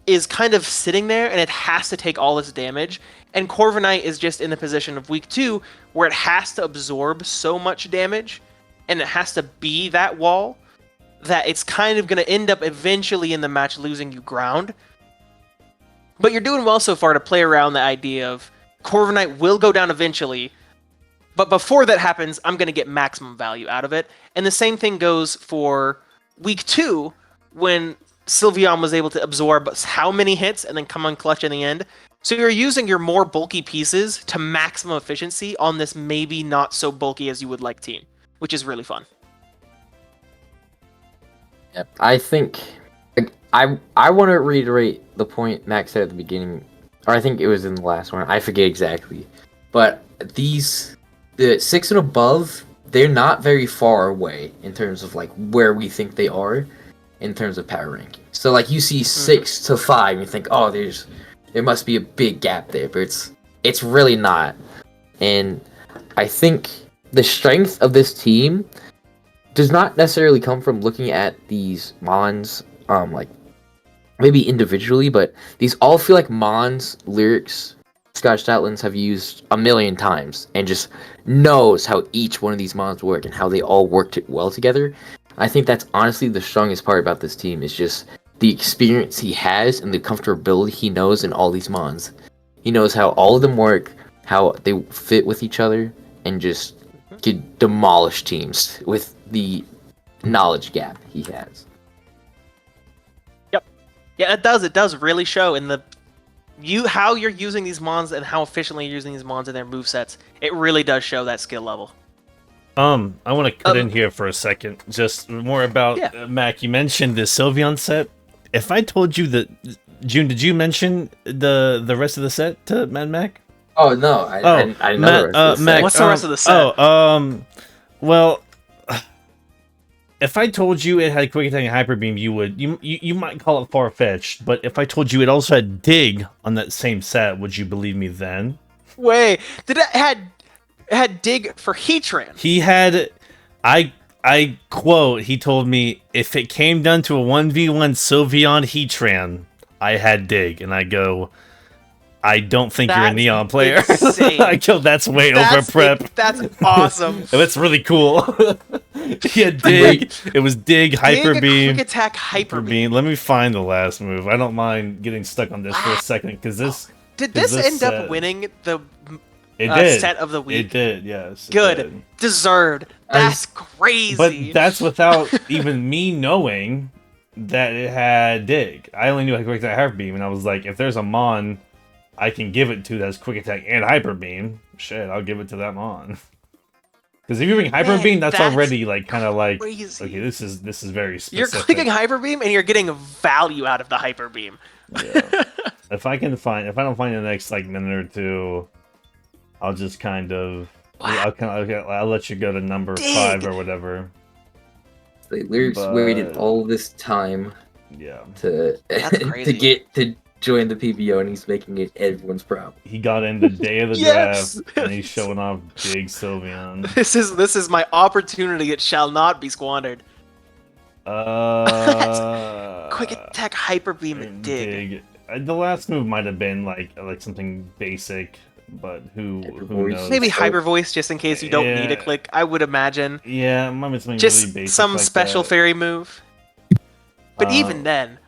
is kind of sitting there, and it has to take all this damage, and Corviknight is just in the position of week 2 where it has to absorb so much damage, and it has to be that wall, that it's kind of going to end up eventually in the match losing you ground. But you're doing well so far to play around the idea of Corviknight will go down eventually, but before that happens, I'm going to get maximum value out of it. And the same thing goes for week 2, when Sylveon was able to absorb how many hits and then come on clutch in the end. So you're using your more bulky pieces to maximum efficiency on this maybe not so bulky as you would like team, which is really fun. Yep, I think I want to reiterate the point Max said at the beginning, or I think it was in the last one. I forget exactly, but the 6 and above, they're not very far away in terms of like where we think they are in terms of power ranking. So like you see 6 to 5, and you think, oh, there must be a big gap there, but it's really not. And I think the strength of this team does not necessarily come from looking at these mons, like maybe individually, but these all feel like mons lyrics Scottish Stoutlands have used a million times, and just knows how each one of these mons work and how they all work well together. I think that's honestly the strongest part about this team, is just the experience he has and the comfortability he knows in all these mons. He knows how all of them work, how they fit with each other, and just could demolish teams with the knowledge gap he has. Yeah, it does. It does really show in how you're using these mons and how efficiently you're using these mons in their movesets. It really does show that skill level. I want to cut in here for a second. Just more about Mac. You mentioned the Sylveon set. If I told you that, June, did you mention the rest of the set to Mad Mac? Oh no, I didn't know the rest of the set. What's the rest of the set? Well, if I told you it had Quick Attack and Hyper Beam, you might call it far-fetched, but if I told you it also had Dig on that same set, would you believe me then? Wait, did it had Dig for Heatran? He had, I quote, he told me, if it came down to a 1v1 Sylveon Heatran, I had Dig, and I go, I don't think you're a Neon player. I go, that's way over prep. That's awesome. That's really cool. He had Dig. It was Dig, Hyper Beam, Quick Attack, Hyper Beam. Let me find the last move. I don't mind getting stuck on this for a second because this. Did this end up winning the set of the week? It did. Yes. Good. Deserved. That's crazy. But that's without even me knowing that it had Dig. I only knew I had Quick Attack, Hyper Beam, and I was like, if there's a Mon I can give it to that's Quick Attack and Hyper Beam, shit, I'll give it to that Mon. Because if you're doing Hyper Beam, that's already like kind of like crazy. Okay, this is very specific. You're clicking Hyper Beam and you're getting value out of the Hyper Beam. Yeah. if I don't find the next like minute or two, I'll just kind of I'll let you go to number 5 or whatever. They literally waited all this time. Yeah. That's crazy. to join the PBO, and he's making it everyone's problem. He got in the day of the draft, and he's showing off Dig Sylveon. This is my opportunity. It shall not be squandered. Quick Attack, Hyper Beam, and Dig. The last move might have been like something basic, but who knows? Maybe Hyper Voice, just in case you don't need a click. I would imagine. Yeah, might be something just really basic. Some like special that. fairy move. But even then,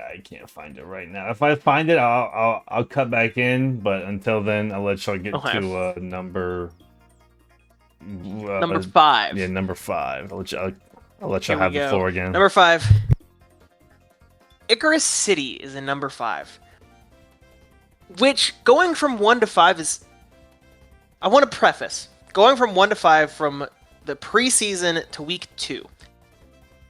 I can't find it right now. If I find it, I'll cut back in. But until then, I'll let y'all get to number 5. Yeah, number 5. I'll let y'all have the floor again. Number 5. Icirrus City is in number 5. Which, going from 1 to 5 is... I want to preface. Going from 1 to 5 from the preseason to week 2.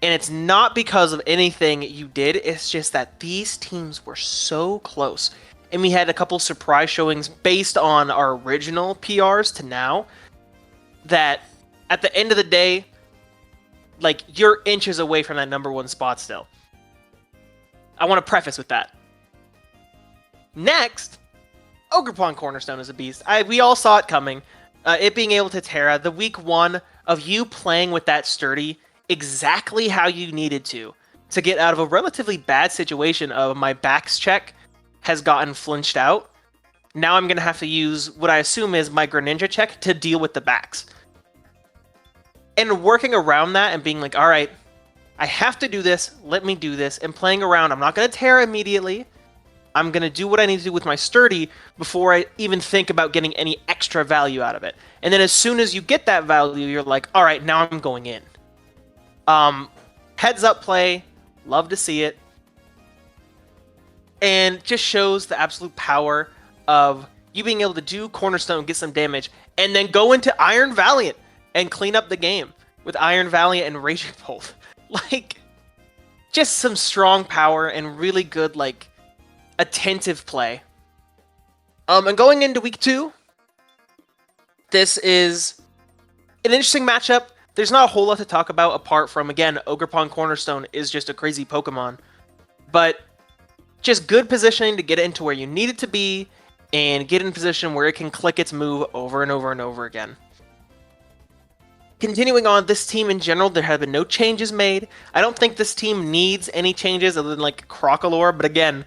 And it's not because of anything you did, it's just that these teams were so close. And we had a couple surprise showings based on our original PRs to now, that at the end of the day, like, you're inches away from that number 1 spot still. I want to preface with that. Next, Orgerpon Cornerstone is a beast. We all saw it coming. It being able to Terra, the week 1 of you playing with that sturdy exactly how you needed to get out of a relatively bad situation of my backs check has gotten flinched out. Now I'm going to have to use what I assume is my Greninja check to deal with the backs. And working around that and being like, all right, I have to do this, let me do this, and playing around. I'm not going to Terra immediately. I'm going to do what I need to do with my sturdy before I even think about getting any extra value out of it. And then as soon as you get that value, you're like, all right, now I'm going in. Heads up play, love to see it. And just shows the absolute power of you being able to do Cornerstone, get some damage, and then go into Iron Valiant and clean up the game with Iron Valiant and Raging Bolt. Like, just some strong power and really good, like, attentive play. And going into week 2, this is an interesting matchup. There's not a whole lot to talk about apart from, again, Orgerpon Cornerstone is just a crazy Pokemon. But just good positioning to get it into where you need it to be and get in a position where it can click its move over and over and over again. Continuing on, this team in general, there have been no changes made. I don't think this team needs any changes other than, like, Crocalor, but again,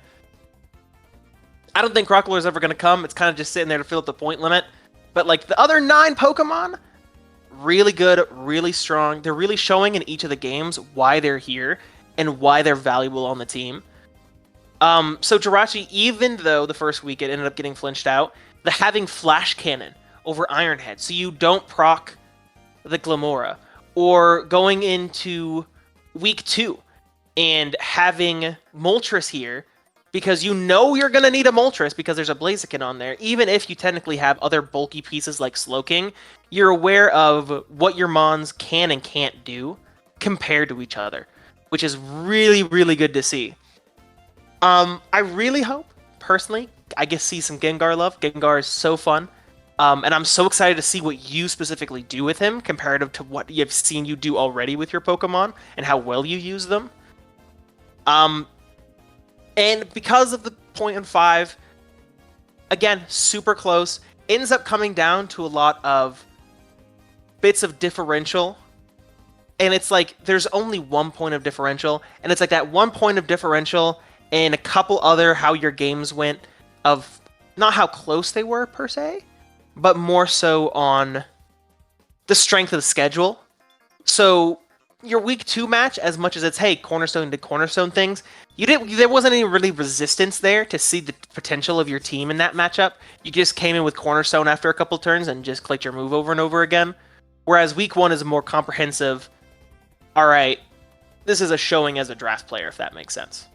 I don't think Crocalor is ever going to come. It's kind of just sitting there to fill up the point limit. But, like, the other 9 Pokemon... really good, really strong. They're really showing in each of the games why they're here and why they're valuable on the team. So Jirachi, even though the first week it ended up getting flinched out, the having Flash Cannon over Ironhead, so you don't proc the Glamora, or going into week 2 and having Moltres here, because you know you're going to need a Moltres because there's a Blaziken on there. Even if you technically have other bulky pieces like Slowking, you're aware of what your Mons can and can't do compared to each other, which is really, really good to see. I really hope, personally, I get to see some Gengar love. Gengar is so fun. And I'm so excited to see what you specifically do with him comparative to what you've seen you do already with your Pokemon and how well you use them. And because of the 0.5, again, super close, ends up coming down to a lot of bits of differential. And it's like, there's only 1 point of differential. And it's like that 1 point of differential and a couple other how your games went of not how close they were per se, but more so on the strength of the schedule. So your week 2 match, as much as it's, hey, cornerstone to cornerstone things, there wasn't any really resistance there to see the potential of your team in that matchup. You just came in with cornerstone after a couple turns and just clicked your move over and over again. Whereas week 1 is a more comprehensive, all right, this is a showing as a draft player, if that makes sense.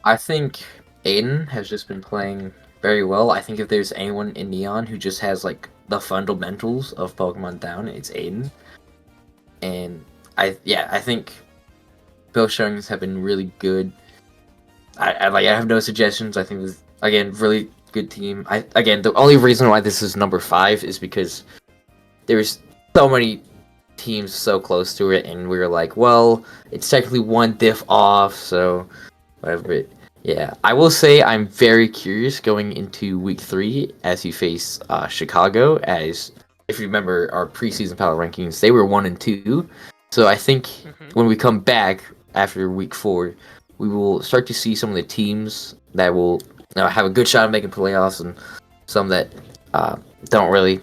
I think Aiden has just been playing very well. I think if there's anyone in Neon who just has like the fundamentals of Pokemon down, it's Aiden. And I think both showings have been really good. I have no suggestions. I think this, again, really good team. The only reason why this is number 5 is because there's so many teams so close to it, and we were like, well, it's technically 1 diff off, so whatever. Yeah, I will say I'm very curious going into week 3 as you face Chicago. As if you remember our preseason power rankings, they were 1 and 2. So I think when we come back after week 4, we will start to see some of the teams that will have a good shot of making playoffs and some that don't really.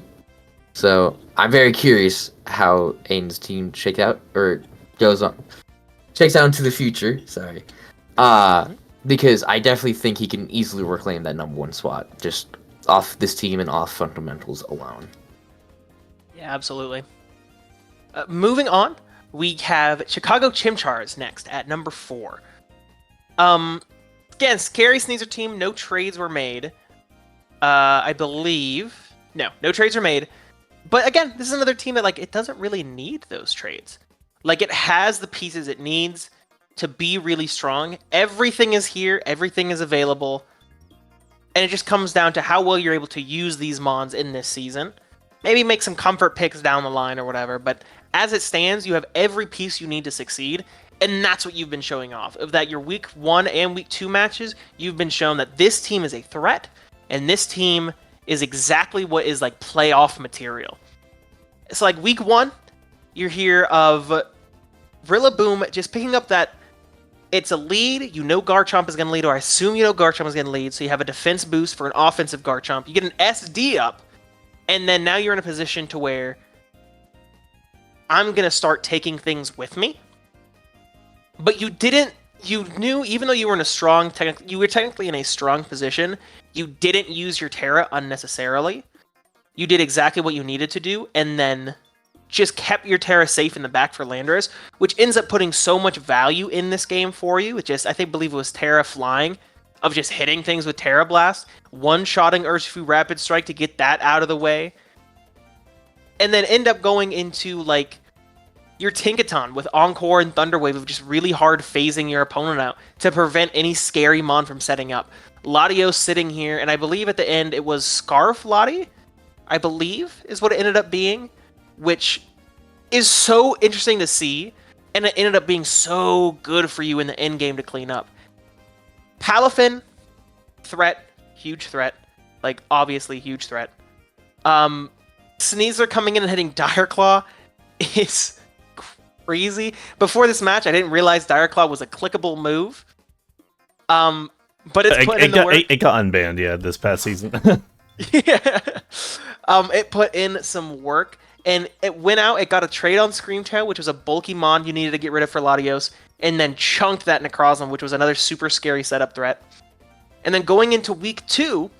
So I'm very curious how Aiden's team shakes out into the future. Sorry. Because I definitely think he can easily reclaim that number 1 spot, just off this team and off fundamentals alone. Yeah, absolutely. Moving on, we have Chicago Chimchars next at number 4. Again, scary Sneasel team, no trades were made. I believe... No trades were made. But again, this is another team that, like, it doesn't really need those trades. Like, it has the pieces it needs to be really strong. Everything is here, everything is available, and it just comes down to how well you're able to use these mons in this season. Maybe make some comfort picks down the line or whatever, but as it stands, you have every piece you need to succeed, and that's what you've been showing off. Of that, your week 1 and week 2 matches, you've been shown that this team is a threat, and this team is exactly what is like playoff material. It's like week 1, you're here of Rillaboom just picking up that it's a lead, you know Garchomp is going to lead, or I assume you know Garchomp is going to lead, so you have a defense boost for an offensive Garchomp. You get an SD up, and then now you're in a position to where I'm going to start taking things with me. But you knew, even though you were technically in a strong position, you didn't use your Terra unnecessarily. You did exactly what you needed to do, and then just kept your Terra safe in the back for Landorus, which ends up putting so much value in this game for you. It just, believe it was Terra flying, of just hitting things with Terra Blast, one-shotting Urshifu Rapid Strike to get that out of the way, and then end up going into, like, your Tinkaton with Encore and Thunder Wave of just really hard phasing your opponent out to prevent any scary mon from setting up. Latios sitting here, and I believe at the end it was Scarf Lati, I believe, is what it ended up being, which is so interesting to see, and it ended up being so good for you in the end game to clean up. Palafin, threat, huge threat, like obviously huge threat. Sneasler coming in and hitting Dire Claw is crazy. Before this match, I didn't realize Dire Claw was a clickable move. But it's put in the work. It got unbanned, yeah, this past season. Yeah. It put in some work. And it went out, it got a trade on Screamtail, which was a bulky mon you needed to get rid of for Latios, and then chunked that Necrozma, which was another super scary setup threat. And then going into week 2,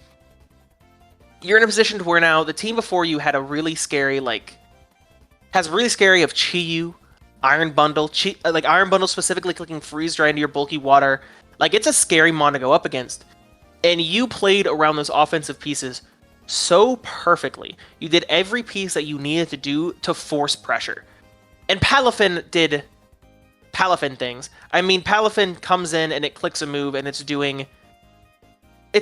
you're in a position to where now the team before you had a really scary, has really scary of Chi-Yu, Iron Bundle, Iron Bundle specifically clicking Freeze Dry into your bulky water. Like, it's a scary mon to go up against. And you played around those offensive pieces so perfectly. You did every piece that you needed to do to force pressure. And Palafin did Palafin things. I mean, Palafin comes in and it clicks a move and it's doing... I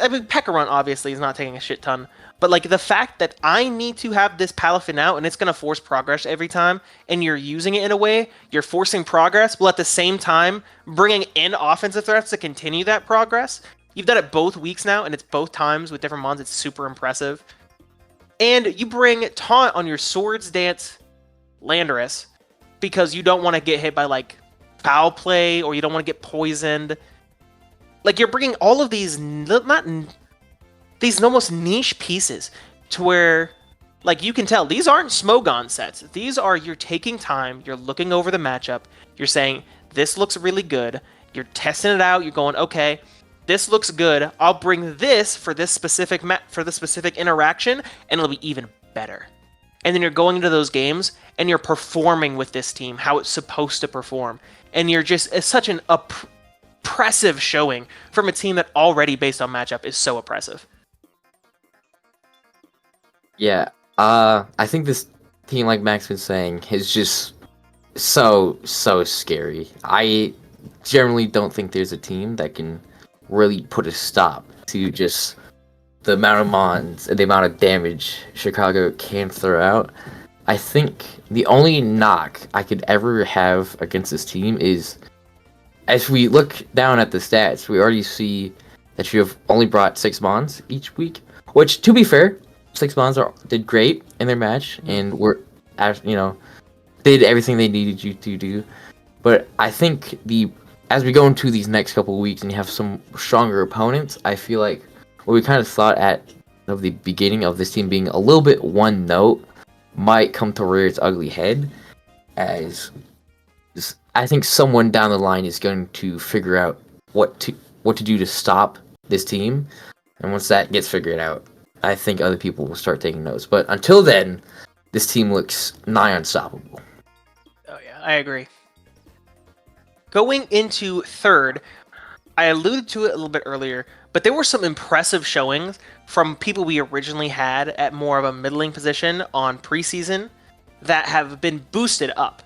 mean, Pekarunt obviously is not taking a shit ton, but like the fact that I need to have this Palafin out and it's going to force progress every time, and you're using it in a way, you're forcing progress, while at the same time bringing in offensive threats to continue that progress. You've done it both weeks now, and it's both times with different mons. It's super impressive. And you bring Taunt on your Swords Dance Landorus because you don't want to get hit by like foul play, or you don't want to get poisoned. Like, you're bringing all of these these almost niche pieces to where, like, you can tell these aren't smogon sets. These are, you're taking time, you're looking over the matchup, you're saying this looks really good, you're testing it out, you're going, okay, this looks good, I'll bring this for this specific interaction, and it'll be even better. And then you're going into those games and you're performing with this team how it's supposed to perform, and you're just, it's such an oppressive showing from a team that already, based on matchup, is so oppressive. Yeah, I think this team, like Max been saying, is just so scary. I generally don't think there's a team that can really put a stop to just the amount of mons and the amount of damage Chicago can throw out. I think the only knock I could ever have against this team is, as we look down at the stats, we already see that you have only brought 6 mons each week, which, to be fair, 6 mons did great in their match and did everything they needed you to do. But I think as we go into these next couple of weeks and you have some stronger opponents, I feel like what we kind of thought at the beginning of this team being a little bit one note might come to rear its ugly head, as I think someone down the line is going to figure out what to do to stop this team, and once that gets figured out, I think other people will start taking notes. But until then, this team looks nigh unstoppable. Oh yeah, I agree. Going into third, I alluded to it a little bit earlier, but there were some impressive showings from people we originally had at more of a middling position on preseason that have been boosted up.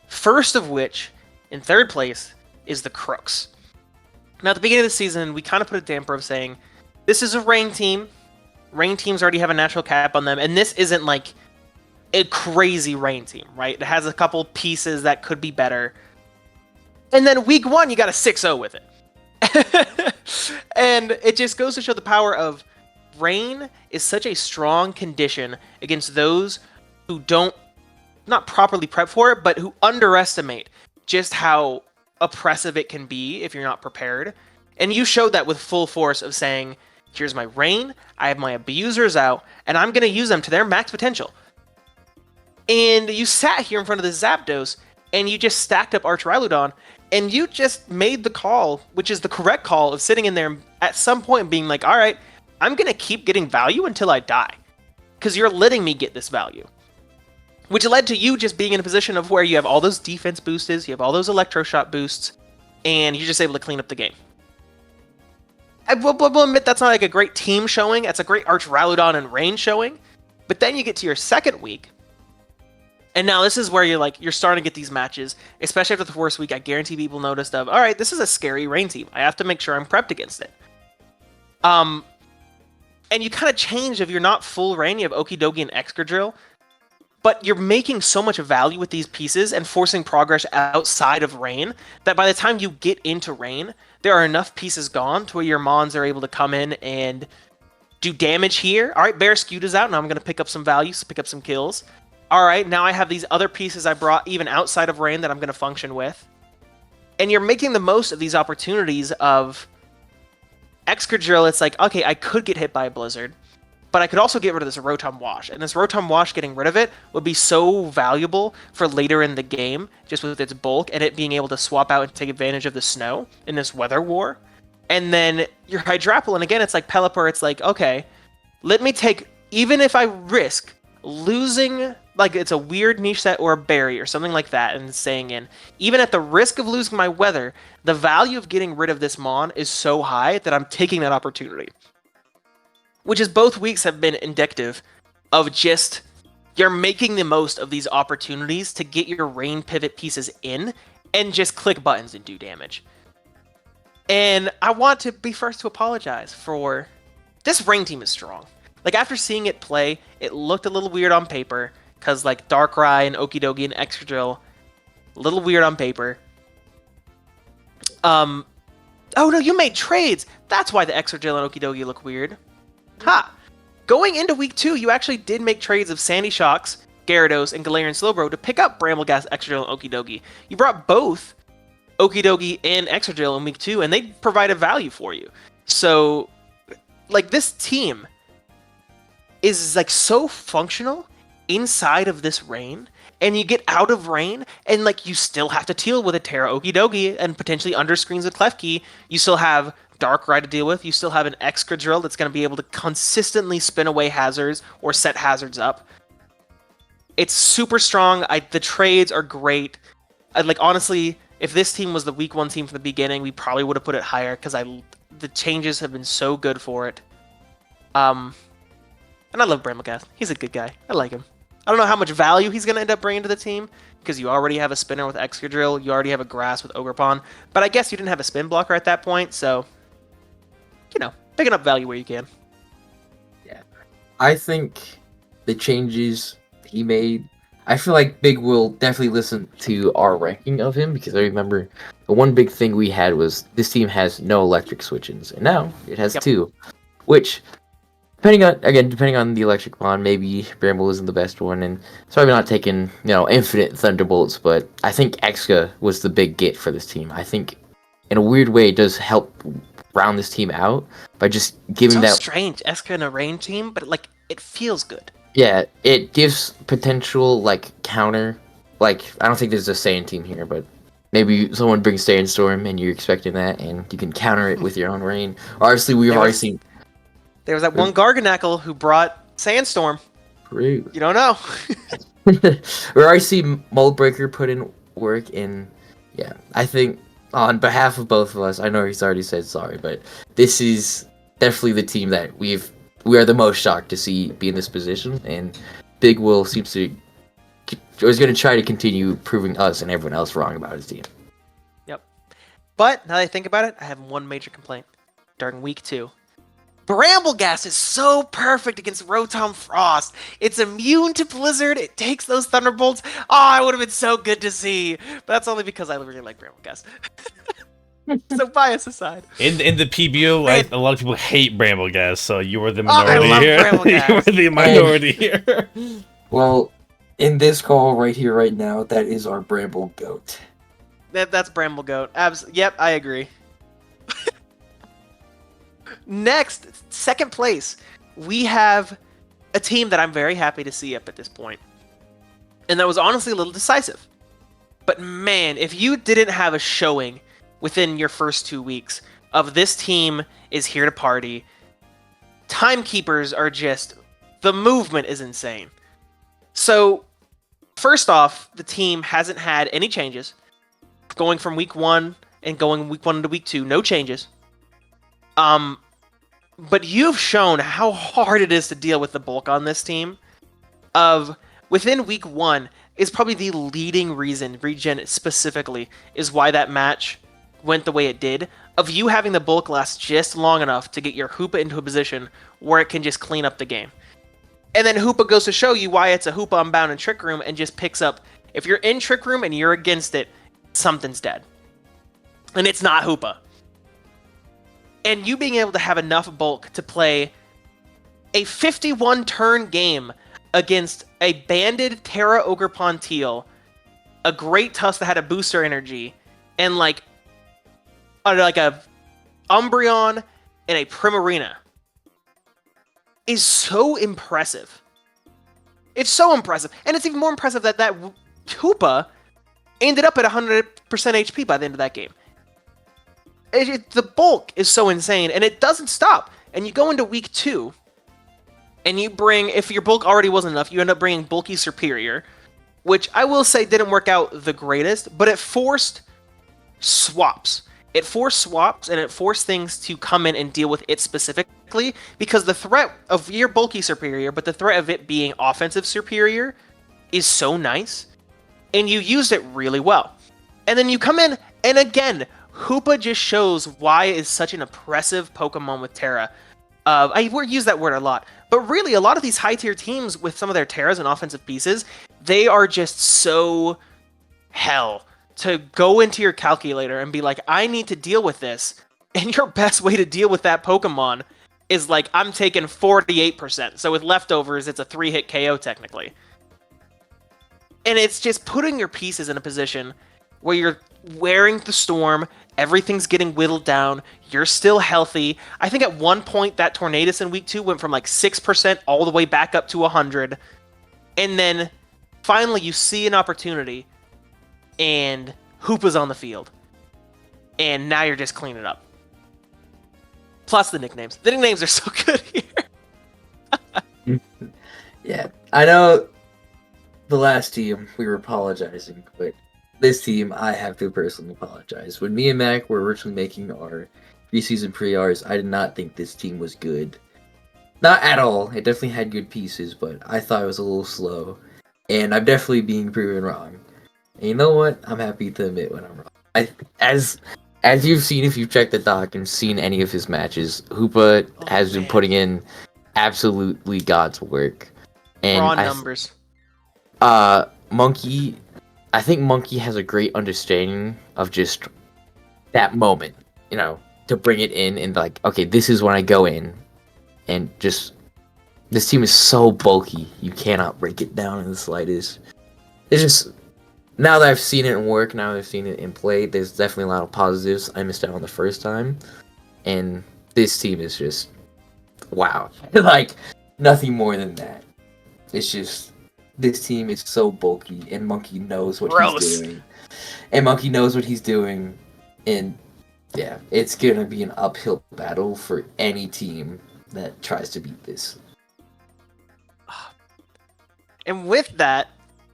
First of which, in third place, is the Krooks. Now, at the beginning of the season, we kind of put a damper of saying, this is a rain team. Rain teams already have a natural cap on them, and this isn't like a crazy rain team, right? It has a couple pieces that could be better. And then week 1, you got a 6-0 with it. And it just goes to show the power of rain is such a strong condition against those who don't not properly prep for it, but who underestimate just how oppressive it can be if you're not prepared. And you showed that with full force of saying, here's my rain, I have my abusers out, and I'm going to use them to their max potential. And you sat here in front of the Zapdos, and you just stacked up Ursaluna, and you just made the call, which is the correct call, of sitting in there at some point being like, all right, I'm going to keep getting value until I die, because you're letting me get this value. Which led to you just being in a position of where you have all those defense boosts, you have all those electroshock boosts, and you're just able to clean up the game. I will admit that's not like a great team showing, that's a great Ursaluna and Rain showing, but then you get to your second week, and now this is where you're starting to get these matches, especially after the first week. I guarantee people noticed of, all right, this is a scary Rain team. I have to make sure I'm prepped against it. And you kind of change if you're not full Rain, you have Okidogi and Excadrill, but you're making so much value with these pieces and forcing progress outside of Rain that by the time you get into Rain, there are enough pieces gone to where your mons are able to come in and do damage here. All right, Barraskewda's out, now I'm going to pick up some values, pick up some kills. All right, now I have these other pieces I brought even outside of Rain that I'm going to function with. And you're making the most of these opportunities of Excadrill. It's like, okay, I could get hit by a Blizzard, but I could also get rid of this Rotom Wash. And this Rotom Wash, getting rid of it, would be so valuable for later in the game, just with its bulk, and it being able to swap out and take advantage of the snow in this weather war. And then your Hydrapple, and again, it's like Pelipper, it's like, okay, let me take, even if I risk losing, like it's a weird niche set or a berry or something like that, and staying in, even at the risk of losing my weather, the value of getting rid of this Mon is so high that I'm taking that opportunity. Which is both weeks have been indicative of just, you're making the most of these opportunities to get your rain pivot pieces in and just click buttons and do damage. And I want to be first to apologize for, this rain team is strong. Like, after seeing it play, it looked a little weird on paper, because, like, Darkrai and Okidogi and Excadrill, a little weird on paper. Oh no, you made trades! That's why the Excadrill and Okidogi look weird. Ha! Going into week 2, you actually did make trades of Sandy Shocks, Gyarados, and Galarian Slowbro to pick up Brambleghast, Excadrill, and Okidogi. You brought both Okidogi and Excadrill in week 2, and they provided value for you. So, like, this team is like so functional inside of this rain, and you get out of rain, and like you still have to deal with a Terra Okidogi and potentially underscreens with Klefki. You still have Darkrai to deal with. You still have an Excadrill that's going to be able to consistently spin away hazards or set hazards up. It's super strong. The trades are great. Like, honestly, if this team was the week 1 team from the beginning, we probably would have put it higher, because the changes have been so good for it. And I love Brambleghast. He's a good guy. I like him. I don't know how much value he's going to end up bringing to the team, because you already have a spinner with Excadrill, you already have a grass with Orgerpon, but I guess you didn't have a spin blocker at that point, so, you know, picking up value where you can. Yeah. I think the changes he made, I feel like Big will definitely listen to our ranking of him, because I remember the one big thing we had was this team has no electric switch-ins, and now it has 2, which, depending on the electric Mon, maybe Bramble isn't the best one, and it's probably not taking, infinite Thunderbolts, but I think Exca was the big get for this team. I think, in a weird way, it does help round this team out by just giving that... It's so strange, Exca in a rain team, but, like, it feels good. Yeah, it gives potential, like, counter. Like, I don't think there's a Saiyan team here, but maybe someone brings Saiyan Storm, and you're expecting that, and you can counter it with your own rain. Obviously, we've already seen... There was that one Garganackle who brought Sandstorm. Rude. You don't know. We already see Mold Breaker put in work, and yeah, I think on behalf of both of us, I know he's already said sorry, but this is definitely the team that we are the most shocked to see be in this position, and Big Will seems to is going to try to continue proving us and everyone else wrong about his team. Yep. But now that I think about it, I have one major complaint during week 2. Brambleghast is so perfect against Rotom Frost. It's immune to Blizzard. It takes those Thunderbolts. Oh, it would have been so good to see. But that's only because I really like Brambleghast. So bias aside. In the PBO, a lot of people hate Brambleghast, so you were the minority I love here. Brambleghast. You were the minority here. Well, in this call right here, right now, that is our Bramble Goat. That's Bramble Goat. Yep, I agree. Next, second place, we have a team that I'm very happy to see up at this point. And that was honestly a little decisive. But man, if you didn't have a showing within your first 2 weeks of this team is here to party, Timekeepers are just, the movement is insane. So, first off, the team hasn't had any changes. Going from week 1 and going week 1 into week 2, no changes. But you've shown how hard it is to deal with the bulk on this team. Within week 1 is probably the leading reason, Regen specifically, is why that match went the way it did. Of you having the bulk last just long enough to get your Hoopa into a position where it can just clean up the game. And then Hoopa goes to show you why it's a Hoopa Unbound in Trick Room and just picks up. If you're in Trick Room and you're against it, something's dead. And it's not Hoopa. And you being able to have enough bulk to play a 51 turn game against a banded Terra Orgerpon Teal, a great Tusk that had a booster energy, and like a Umbreon and a Primarina is so impressive. It's so impressive. And it's even more impressive that Hoopa ended up at 100% HP by the end of that game. the bulk is so insane, and it doesn't stop. And you go into week 2, and you bring, if your bulk already wasn't enough, you end up bringing bulky Superior, which I will say didn't work out the greatest, but it forced swaps. It forced swaps, and it forced things to come in and deal with it specifically, because the threat of your bulky Superior, but the threat of it being offensive Superior, is so nice, and you used it really well. And then you come in, and again, Hoopa just shows why it is such an impressive Pokemon with Terra. I use that word a lot, but really, a lot of these high-tier teams with some of their Terras and offensive pieces, they are just so hell to go into your calculator and be like, I need to deal with this, and your best way to deal with that Pokemon is like, I'm taking 48%, so with leftovers, it's a 3-hit KO technically. And it's just putting your pieces in a position where you're wearing the storm, everything's getting whittled down, you're still healthy. I think at one point that Tornadus in week 2 went from like 6% all the way back up to 100. And then finally you see an opportunity and Hoopa's on the field. And now you're just cleaning up. Plus the nicknames. The nicknames are so good here. Yeah, I know the last team we were apologizing, but this team, I have to personally apologize. When me and Mac were originally making our preseason pre-Rs, I did not think this team was good. Not at all. It definitely had good pieces, but I thought it was a little slow. And I'm definitely being proven wrong. And you know what? I'm happy to admit when I'm wrong. As you've seen, if you've checked the doc and seen any of his matches, Hoopa has been putting in absolutely God's work. And raw numbers. Monkey, I think Monkey has a great understanding of just that moment, you know, to bring it in and like, okay, this is when I go in, and just this team is so bulky, you cannot break it down in the slightest. It's just, now that I've seen it in work, now that I've seen it in play, there's definitely a lot of positives. I missed out on the first time, and this team is just wow, like nothing more than that. It's just, this team is so bulky, and Monkey knows what he's doing. And Monkey knows what he's doing, and yeah, it's gonna be an uphill battle for any team that tries to beat this. And with that,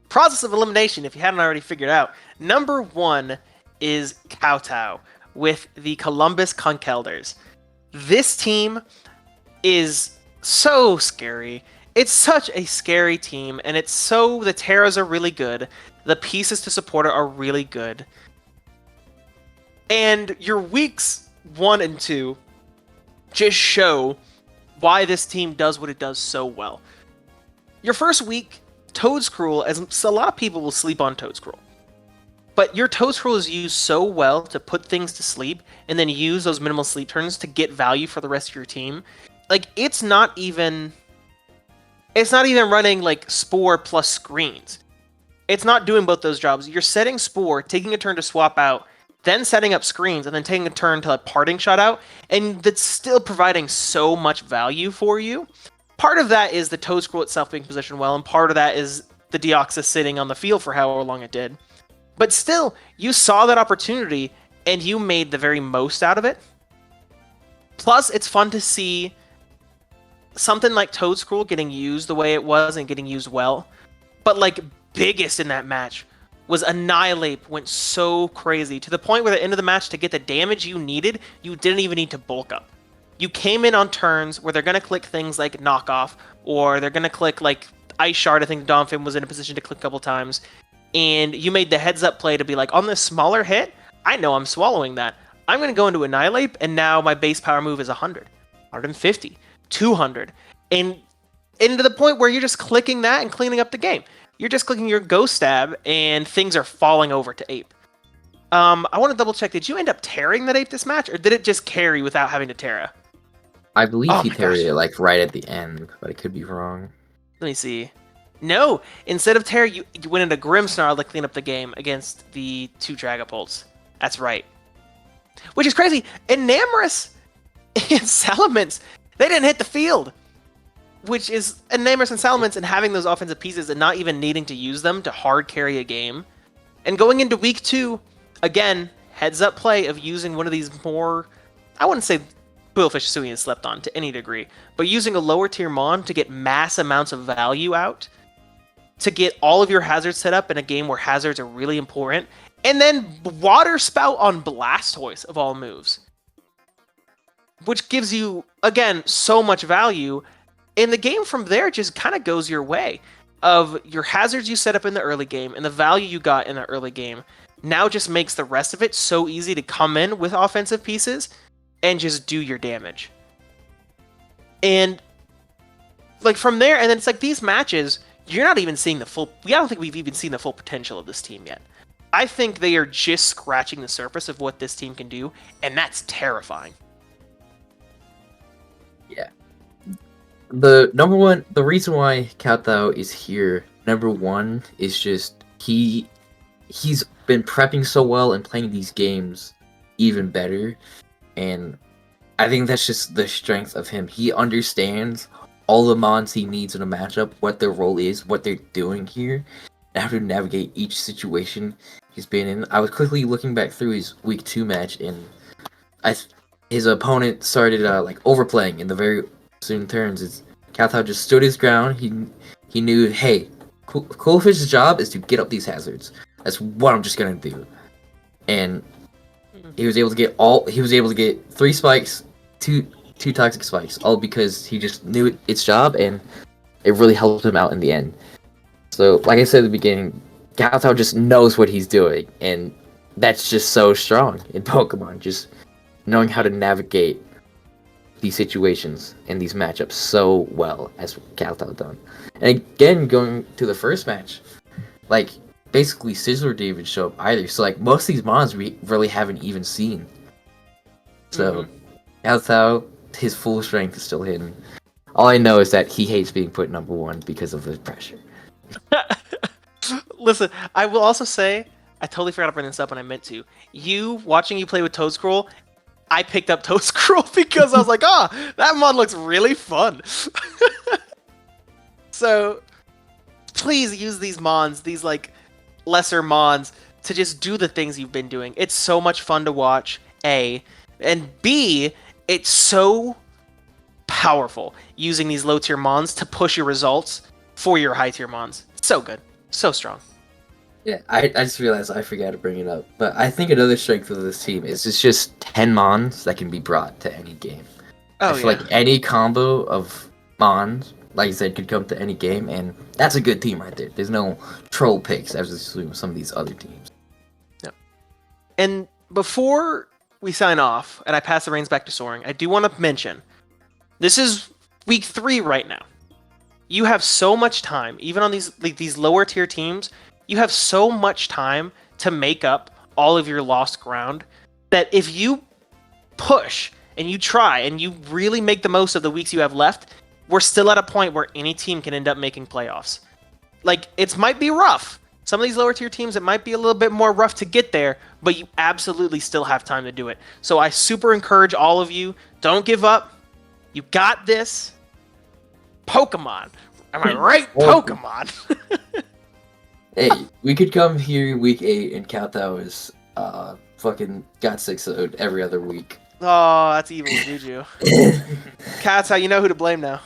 process of elimination, if you hadn't already figured out, number 1 is Kowtow with the Columbus Conkeldurrs. This team is so scary. It's such a scary team, and it's so, the Terras are really good, the pieces to support it are really good, and your weeks 1 and 2 just show why this team does what it does so well. Your first week, Toedscruel, as a lot of people will sleep on Toedscruel, but your Toedscruel is used so well to put things to sleep, and then use those minimal sleep turns to get value for the rest of your team. Like, it's not even running like Spore plus screens. It's not doing both those jobs. You're setting Spore, taking a turn to swap out, then setting up screens, and then taking a turn to parting shot out, and that's still providing so much value for you. Part of that is the Toedscruel itself being positioned well, and part of that is the Deoxys sitting on the field for however long it did. But still, you saw that opportunity, and you made the very most out of it. Plus, it's fun to see something like Toedscruel getting used the way it was and getting used well. But like, biggest in that match was Annihilate went so crazy, to the point where at the end of the match, to get the damage you needed, you didn't even need to bulk up. You came in on turns where they're going to click things like Knockoff, or they're going to click like Ice Shard. I think Donphan was in a position to click a couple times. And you made the heads up play to be like, on this smaller hit, I know I'm swallowing that. I'm going to go into Annihilate, and now my base power move is 100, 150, 200. And to the point where you're just clicking that and cleaning up the game. You're just clicking your Ghost Stab, and things are falling over to Ape. I want to double check, did you end up tearing that Ape this match, or did it just carry without having to Terra? I believe he carried it like right at the end, but I could be wrong. Let me see. No, instead of Terra, you went into Grimmsnarl to clean up the game against the 2 Dragapults. That's right. Which is crazy. And Namorous and Salamence, they didn't hit the field. Which is, and Namorous and Salamence, and having those offensive pieces and not even needing to use them to hard carry a game. And going into week 2, again, heads-up play of using one of these more, I wouldn't say Quillfish Sui is slept on to any degree, but using a lower tier Mon to get mass amounts of value out, to get all of your hazards set up in a game where hazards are really important, and then Water Spout on Blastoise of all moves, which gives you, again, so much value, and the game from there just kind of goes your way of your hazards you set up in the early game and the value you got in the early game now just makes the rest of it so easy to come in with offensive pieces and just do your damage. And like from there, and then it's like these matches, you're not even seeing the full, I don't think we've even seen the full potential of this team yet. I think they are just scratching the surface of what this team can do, and that's terrifying. Yeah. The reason why Keldeos is here, number one, is just he's been prepping so well and playing these games even better, and I think that's just the strength of him. He understands all the mons he needs in a matchup, what their role is, what they're doing here, and how to navigate each situation he's been in. I was quickly looking back through his week 2 match, and his opponent started overplaying in the very soon turns. Keldeos just stood his ground. He knew, hey, Quillfish's job is to get up these hazards. That's what I'm just gonna do. And he was able to get 3 spikes, two toxic spikes, all because he just knew its job, and it really helped him out in the end. So, like I said at the beginning, Keldeos just knows what he's doing, and that's just so strong in Pokemon. Just knowing how to navigate these situations and these matchups so well as Keldeos done. And again, going to the first match, basically Sizzler didn't even show up either. So most of these mons we really haven't even seen. So Keldeos, his full strength is still hidden. All I know is that he hates being put number 1 because of the pressure. Listen, I will also say, I totally forgot to bring this up and I meant to. Watching you play with Toedscroll, I picked up Toedscroll because I was like, that mod looks really fun. So, please use these mons, these lesser mons, to just do the things you've been doing. It's so much fun to watch, A. And B, it's so powerful using these low tier mons to push your results for your high tier mons. So good. So strong. Yeah, I just realized I forgot to bring it up. But I think another strength of this team is it's just 10 mons that can be brought to any game. I feel like any combo of mons, like I said, could come to any game, and that's a good team right there. There's no troll picks as with some of these other teams. Yep. And before we sign off, and I pass the reins back to Soaring, I do want to mention, this is week 3 right now. You have so much time, even on these lower tier teams, you have so much time to make up all of your lost ground that if you push and you try and you really make the most of the weeks you have left, we're still at a point where any team can end up making playoffs. It might be rough. Some of these lower tier teams, it might be a little bit more rough to get there, but you absolutely still have time to do it. So I super encourage all of you, don't give up. You got this. Pokemon. Am I right? Pokemon. Hey, we could come here week 8 and Keldeos fucking got 6 every other week. Oh, that's evil, Juju. Cats, how you know who to blame now?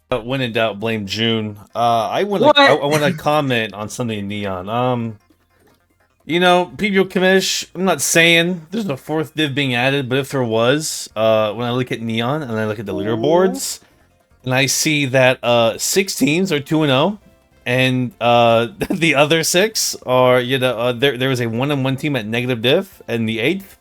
When in doubt, blame June. I want to comment on something in Neon. PBO Commish, I'm not saying there's a 4th div being added, but if there was, when I look at Neon and I look at the leaderboards, and I see that 6 teams are 2-0, and the other 6 are, there was a 1-1 team at negative div and the 8th,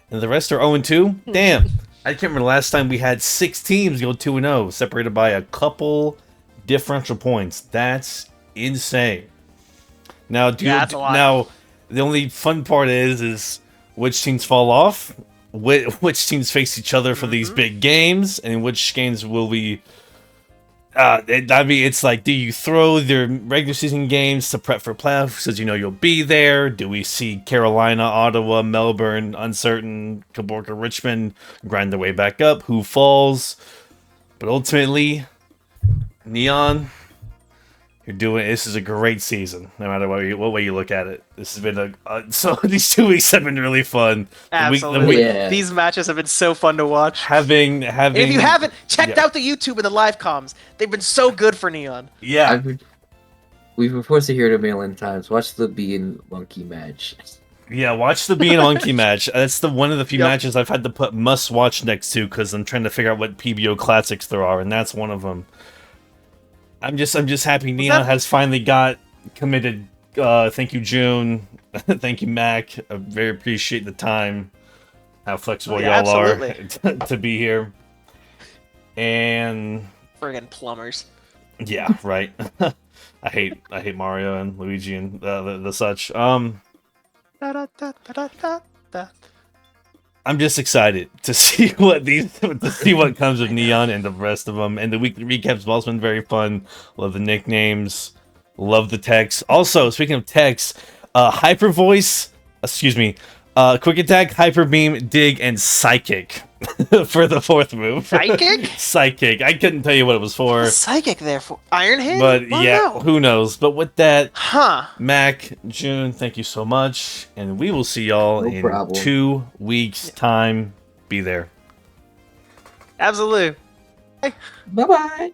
and the rest are 0-2. Damn, I can't remember the last time we had 6 teams go 2-0, separated by a couple differential points. That's insane. Now, that's a lot. The only fun part is which teams fall off, which teams face each other for these big games, and which games will we... it's do you throw their regular season games to prep for playoffs because you'll be there? Do we see Carolina, Ottawa, Melbourne, uncertain, Caborca, Richmond grind their way back up? Who falls? But ultimately, Neon, This is a great season, no matter what way you look at it. This has been so these 2 weeks have been really fun. Absolutely, Yeah. these matches have been so fun to watch. Having And if you haven't checked out the YouTube and the live comms, they've been so good for Neon. yeah. We've been forced to hear it a million times. Watch the Bee and Monkey match. Yeah, watch the Bee and Monkey match. That's one of the few Yep. matches I've had to put must watch next to because I'm trying to figure out what PBO classics there are, and that's one of them. I'm just happy Neon has finally got committed. Thank you, June. Thank you, Mac. I very appreciate the time, how flexible y'all are to be here. And Friggin' plumbers. yeah, right. I hate Mario and Luigi and the such. Da-da-da-da-da-da. I'm just excited to see what comes of Neon and the rest of them. And the weekly recaps have also been very fun. Love the nicknames. Love the text. Also, speaking of text, Hyper Voice, Quick Attack, Hyper Beam, Dig, and Psychic for the 4th move. Psychic? Psychic. I couldn't tell you what it was for. Psychic, therefore. Iron Hand? But Well, yeah, no. who knows? But with that, Huh. Mac, June, thank you so much. And we will see y'all No in problem. 2 weeks' time. Be there. Absolutely. Bye bye.